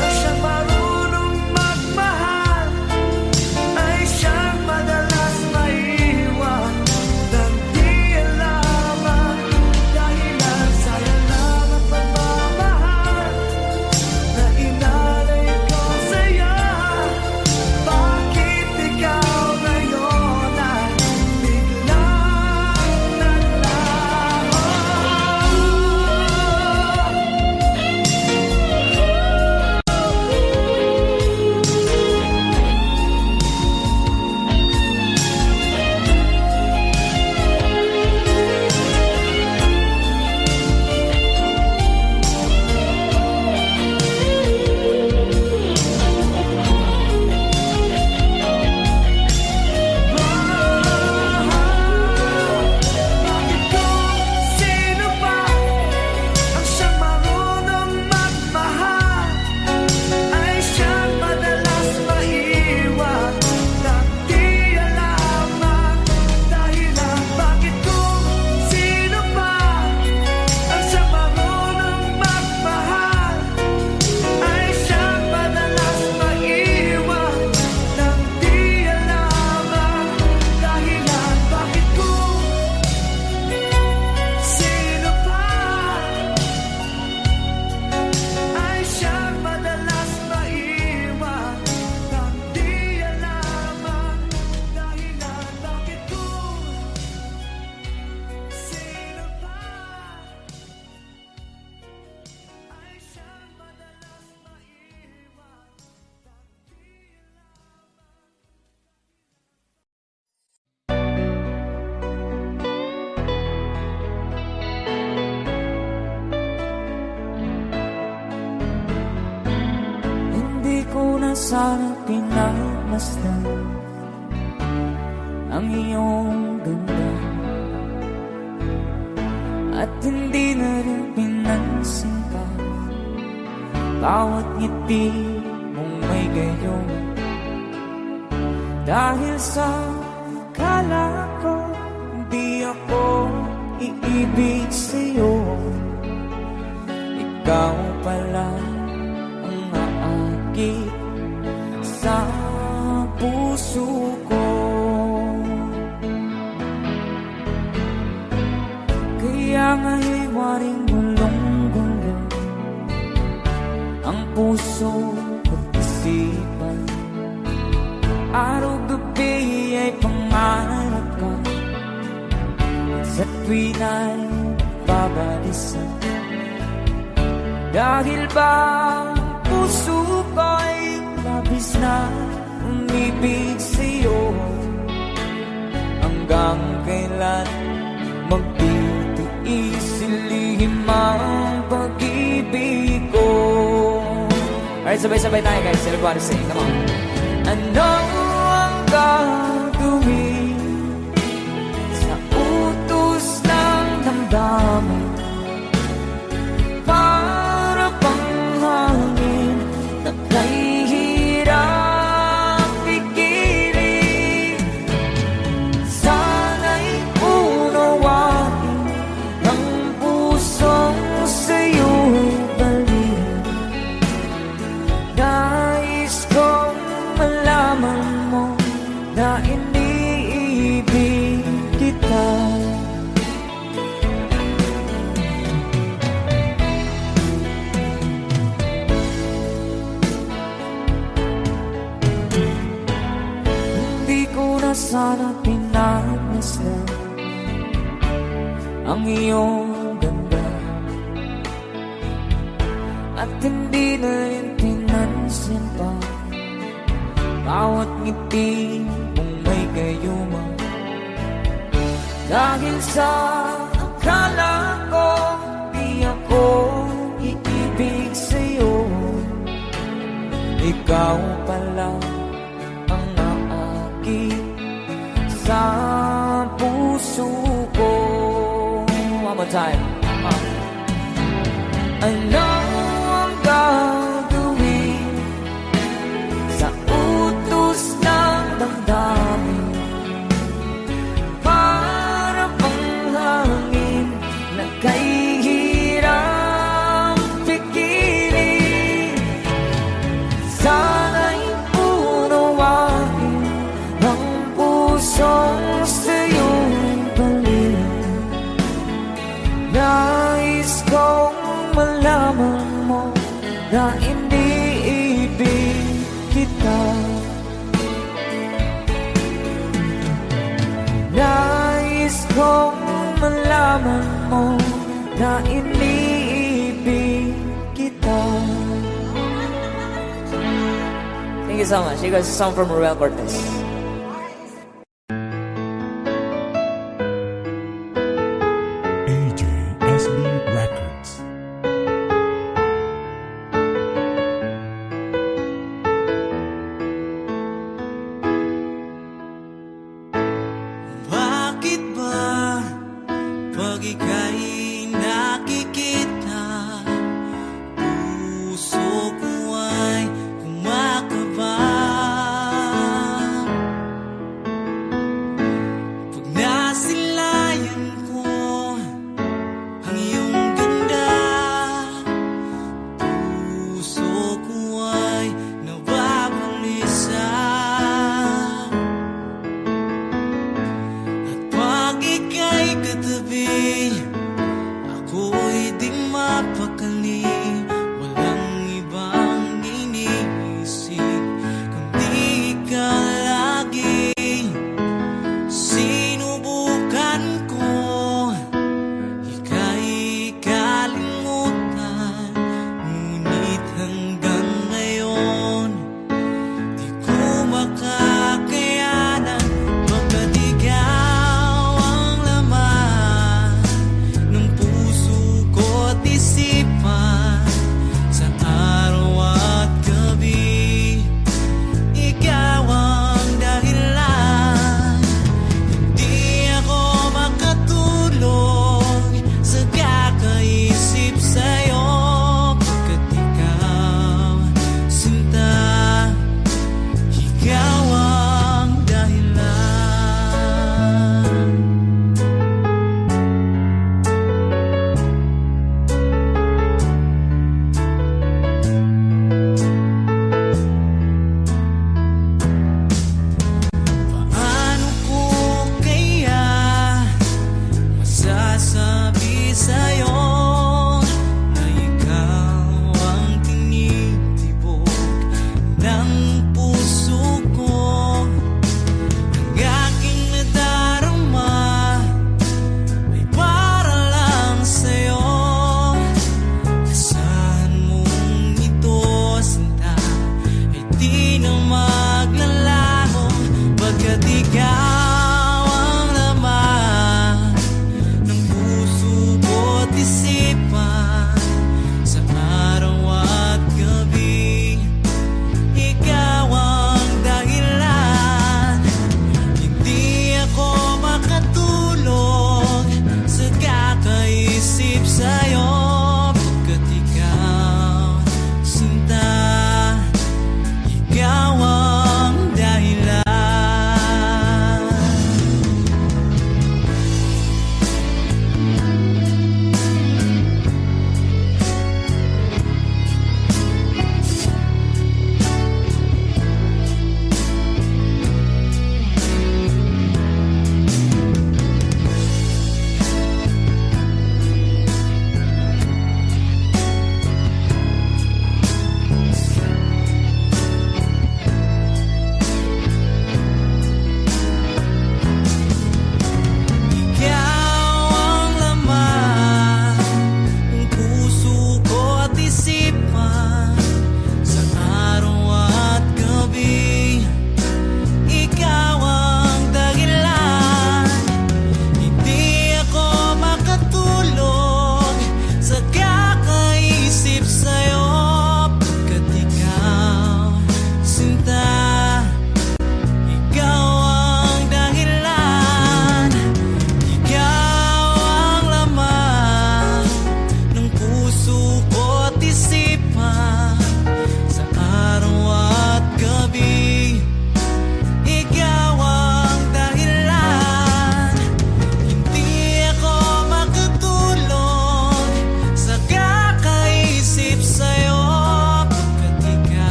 ang siyang marunong magmahal ay siyang madalas maiwan nang di alam ang dahilan? Sayang lang ang pagmamahal na inalay ko sa'yo. Bakit ikaw ngayon ay biglang naglaho? Bakit kung sino pa ang siyang marunong magmahal ay siyang madalas maiwan nang di alam ang dahilan? Bakit kung sino pa ang siyang marunong magmahal ay siyang madalas maiwan nang di alam ang dahilan? Bakit kung sino pa ay siyang madalas maiwan nang di alam ang dahilan? Bakit kung sino pa ay siyang madalas maiwan nang di Hindi ko na sana pinagmasdan ang iyong ganda, at hindi na rin pinansin pa bawat ngiti mong may gayon. Dahil sa kala ko di ako iibig sa'yo, ikaw pala ang aakit sa puso ko. nga'y waring walong gunda, ang puso at isipan. Araw-gabi ay pangarap ka, sa tuwin ay babalisan. Dahil ba puso ko'y labis na umibig sa'yo, hanggang kailan magtitiis silihim ang pag-ibig ko. Alright, sabay-sabay tayo guys. Everybody sing, come on. Ano ang gagawin sa utos ng damdamin? Para bang hangin na kahihirap pigirin? Sana'y unawain ang pusong sa'yo'y baliw. Nais kong malaman mo na iniibig kita. Hindi ko na sana pinagmasdan ang iyong ganda, at hindi na rin pinansin pa bawat ngiti mong may gayuma. Dahil sa akala ko di ako iibig sa'yo, ikaw pala ang naakit sa puso ko. One more time. Ano ang gagawin sa utos ng damdamin? Para bang hangin na kahihirap pigirin? Sana'y unawain ang pusong sa'yo'y baliw. Nais kong malaman mo na iniibig kita. Nais kong malaman mo na iniibig kita. Thank you so much. You guys, a song from Ruel Cortez. AJSB Records. Bakit ba pag ika'y nakikita, puso ko ay kumakaba?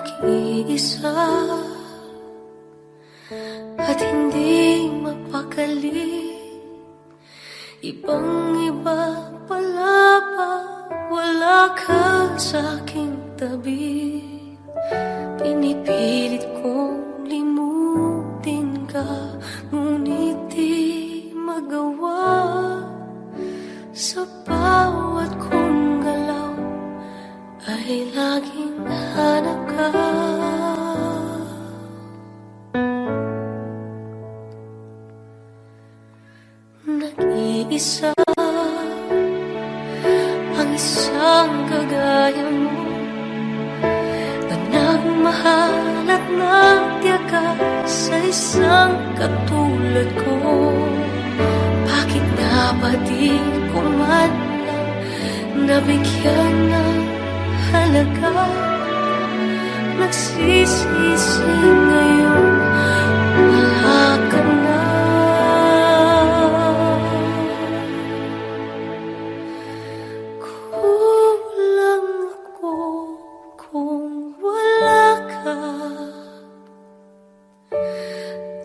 nag-iisa at hindi mapakali. Ibang-iba pala pa, wala ka sa aking tabi. Pinipilit kong limutin ka, ngunit di magawa. Sa bawat kong galaw ay laging hanap ka. Nag-iisa ang isang kagaya mo, na nagmahal at nagtiyaga sa isang katulad ko. Bakit nga ba di ko man lang nabigyan ng halaga? Nagsisisi ngayon, wala ka na. Kulang ako kung wala ka.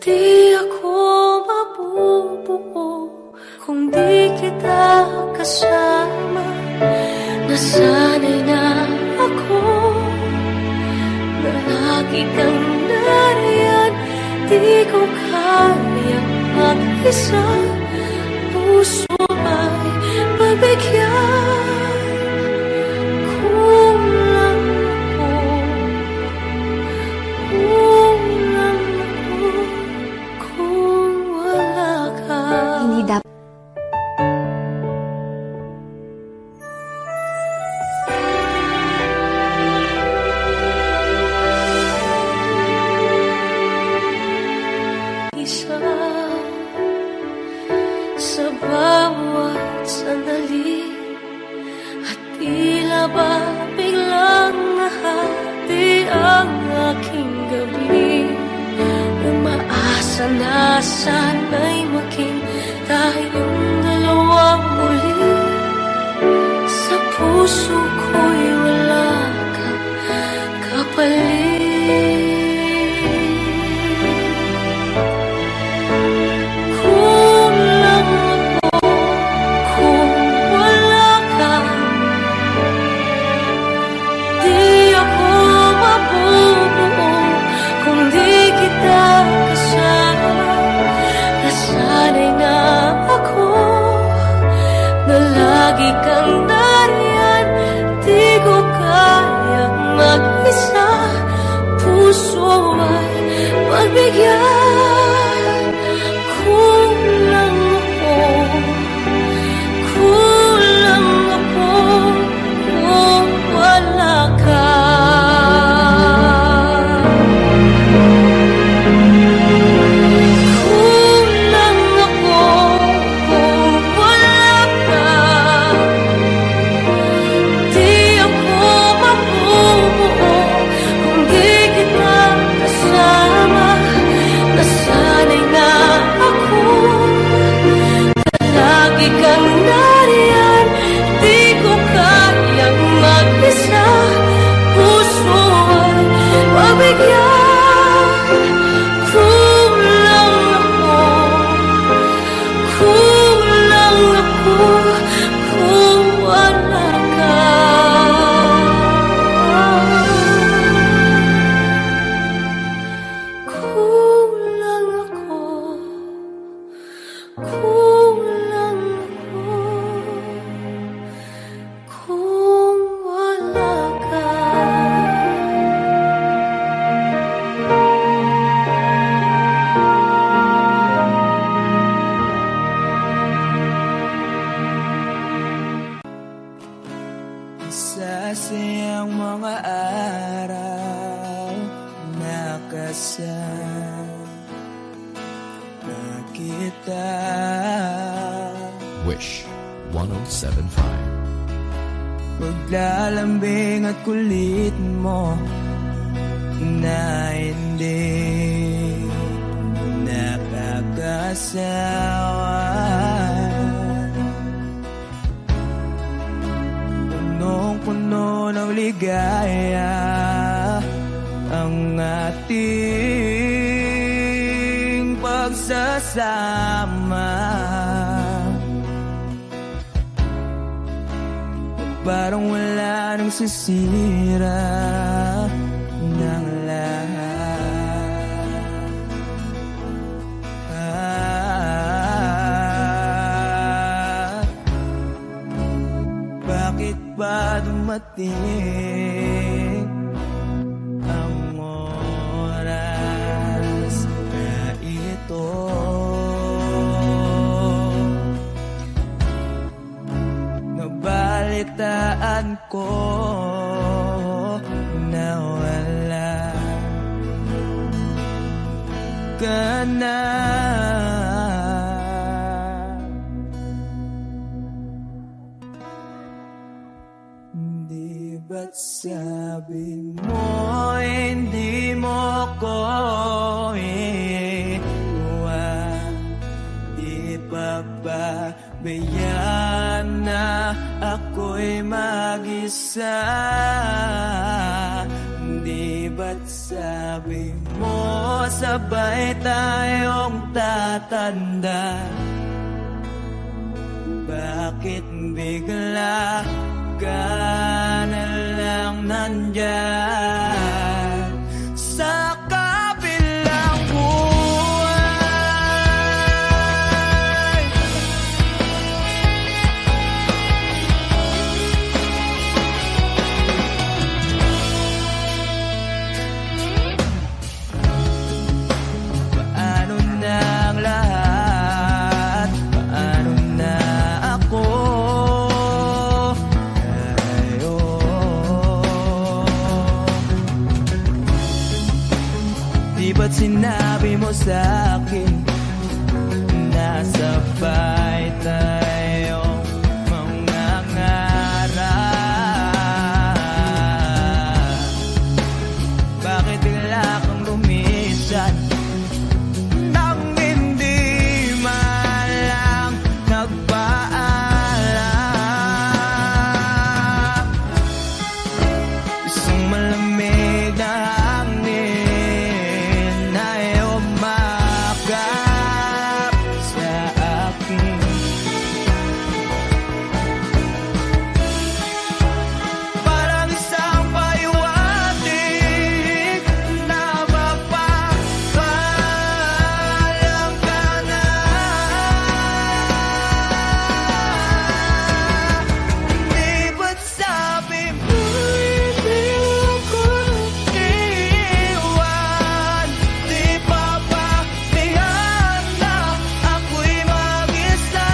Di ako mabubuo kung di kita kasama. Nasanay na ako na lagi kang nariyan. Di ko kayang mag-isa, puso ay pabigyan. Kulang ako kung wala ka. Hindi dapat isa sa bawat sandali, at tila ba biglang nahati ang aking gabi. Umaasa na sana'y maging tayong dalawang muli. Sa puso ko'y wala kang kapalit. Lagi kang nariyan, di ko kayang mag-isa, puso ay pagbigyan. Kulang ako kung wala ka. Sasayang mga araw na kasama kita. Wish 1075. Paglalambing at kulit mo na hindi nakakasawa. Punong-puno ng ligaya ang ating pagsasama. Parang wala nang sisira ng lahat. Bakit ba dumating ang oras na ito? Nabalitaan ko na wala ka na. Di ba't sabi mo hindi mo ko iwan? Di pa ba bayaan na ako'y mag-isa? Di ba't sabi mo sabay tayong tatanda? Bakit bigla ka na lang nandyan sa kabilang buhay? Paano na ang lahat? Paano na ako? Di ba't sinabi mo sa'kin na sabay tayong mangangarap? Bakit bigla kang lumisan nang hindi man lang nagpaalam? Isang malamig na hangin ay umakap sa akin. Parang isang paiwatig na mapapaalam ka na. Di ba't sabi mo hindi ako iwan? Di pa ba bayaan na ako'y mag-isa?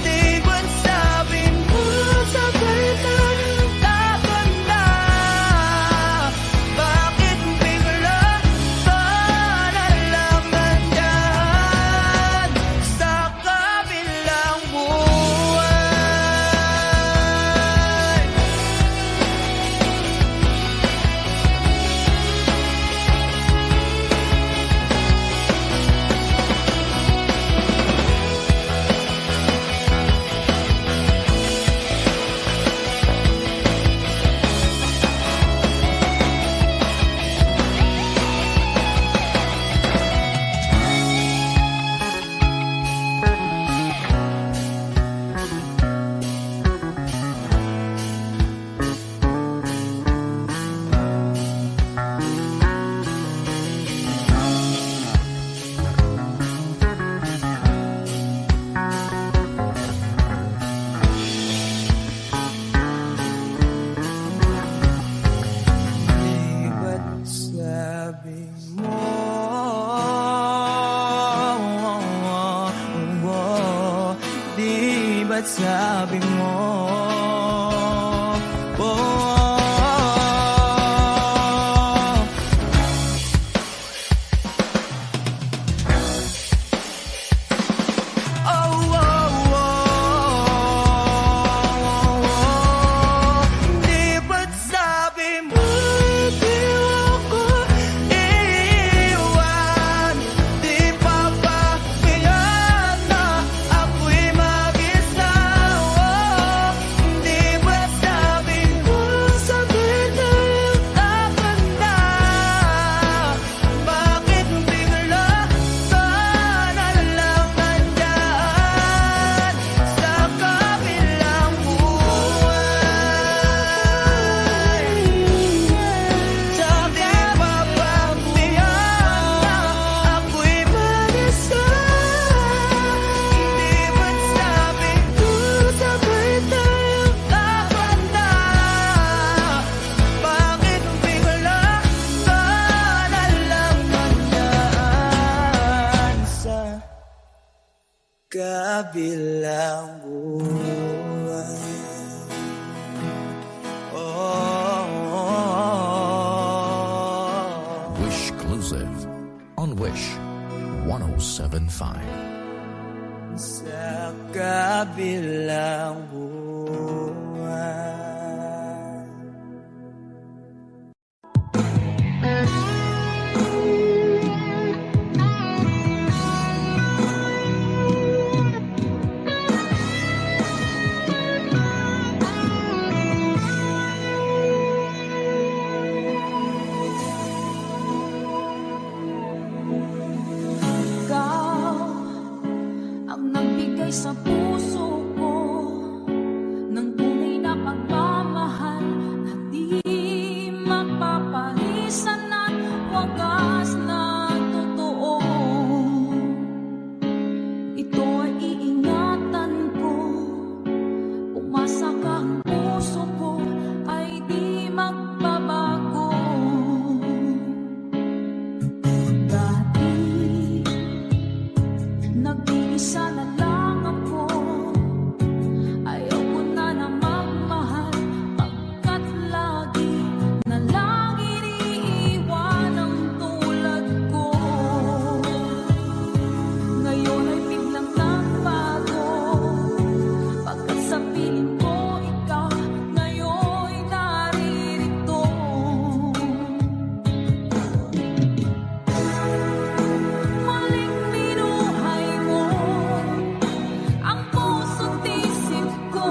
Di ba't sabi mo sabay tayong tatanda? Bakit bigla ka na lang nandyan sa kabilang buhay? Di ba't sabi mo di ba't sabi mo di ba't sabi mo hindi ako iwan? Di pa ba bayaan na ako'y mag-isa? kabilang buhay. Wish Exclusive on Wish 1075. Sa kabilang buhay. Ikaw ang nagbigay sa puso ko ng tunay na pagmamahal na di mapapalisan at wagas na totoo. Ito ay iingatan ko, umasa ka ang puso ko ay di magbabago. Dati nag-iisa na lang ako, ayaw ko na na magmahal, pagkat lagi na lang iniiwan ang tulad ko. Ngayon ay biglang nagbago, pagkat sa piling ko ikaw ngayon naririto. Maling binuhay mo ang puso't isip ko,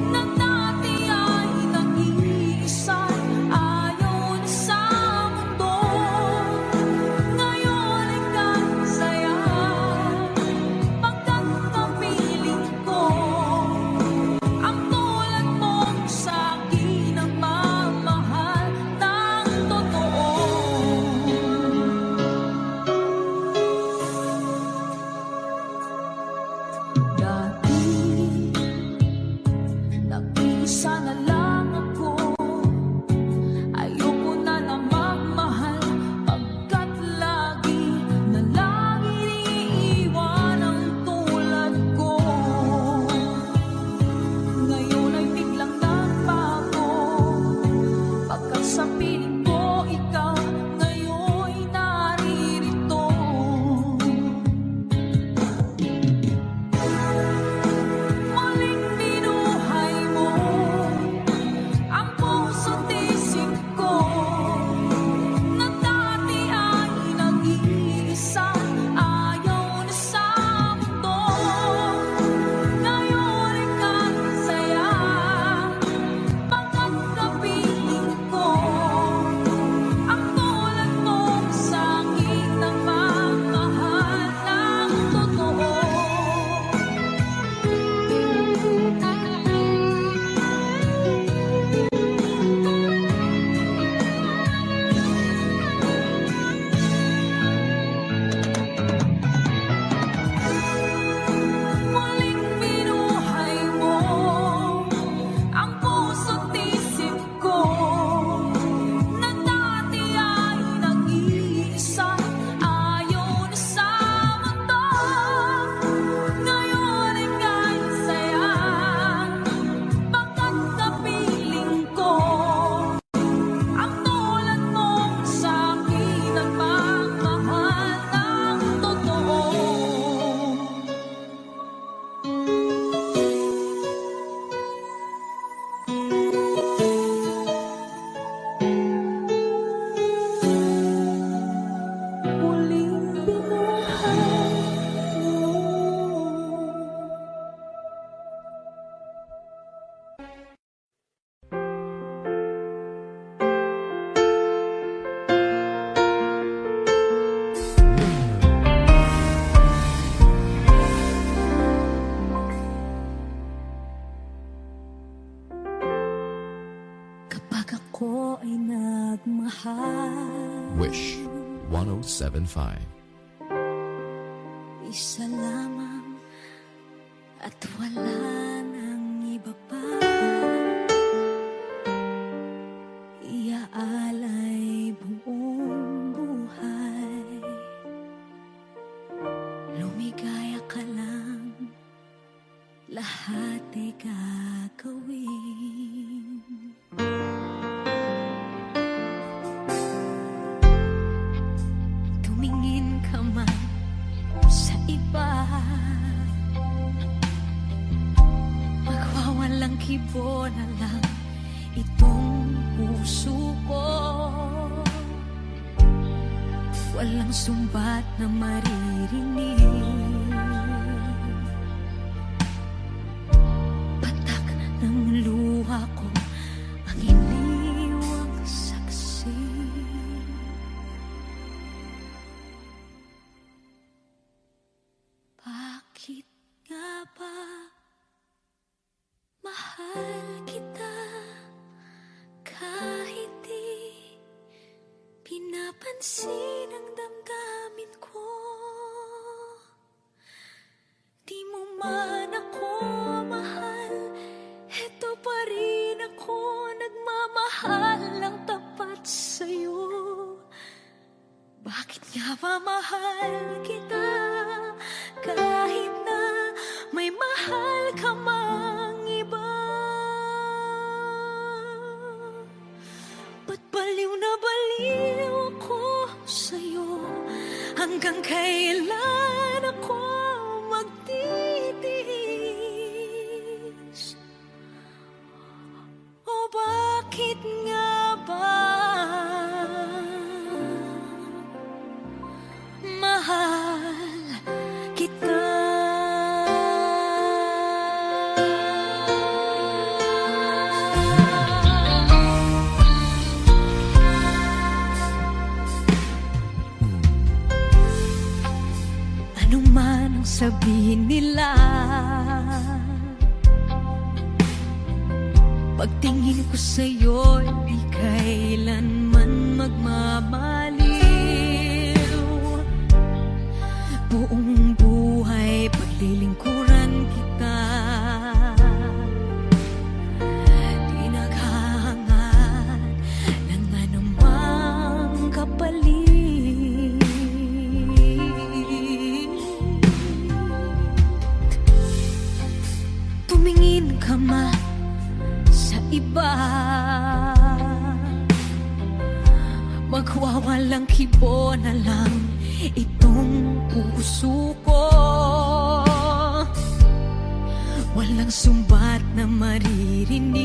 na dati ay nag-iisa, ayaw na sa mundo. Ngayon ay kasaya, pagkat kapiling ko ang tulad mong sa'kin ang mamahal ng totoo. Dati, nag-iisa na lang ako, ayoko na na magmahal, pagkat lagi na lang iniiwan ang tulad ko. Ngayon ay biglang nagbago, pagkat sa piling ko ikaw ngayon naririto. Maling binuhay mo ang puso't isip ko, na dati ay nag-iisa, ayaw na sa mundo. Ngayon ay kasaya, pagkat kapiling ko ang tulad mong sa'kin ang mamahal ng totoo. Maling binuhay mo ang puso't isip ko, na dati ay nag-iisa, ayaw na sa mundo. Ngayon ay kasaya, pagkat kapiling ko ang tulad mong sa'kin ang mamahal ng totoo. Muling binuhay mo. Kapag ako ay nagmahal, Wish 1075. Isa lamang at wala nang iba pa. Iaalay buong buhay, lumigaya ka lang walang sumbat na maririnig. Patak ng luha ko ang iniwang saksi. Bakit nga ba mahal kita kahit di pinapansin ang damdamin ko? Di mo man ako mahal, eto pa rin ako nagmamahal ng tapat sa'yo. Bakit nga ba mahal kita kahit na may mahal ka mang iba? Ba't baliw na baliw ako sa'yo? Hanggang kailan ako magtitiis? O bakit nga ba mahal kita? Ano man ang sabihin nila, pagtingin ko sa'yo, di kailanman magmamaliw. Buong buhay paglilingkuran kita, di naghahangad ng anumang kapalit. Tumingin ka man sa iba, magwawalang kibo na lang itong puso ko. Walang sumbat na maririnig.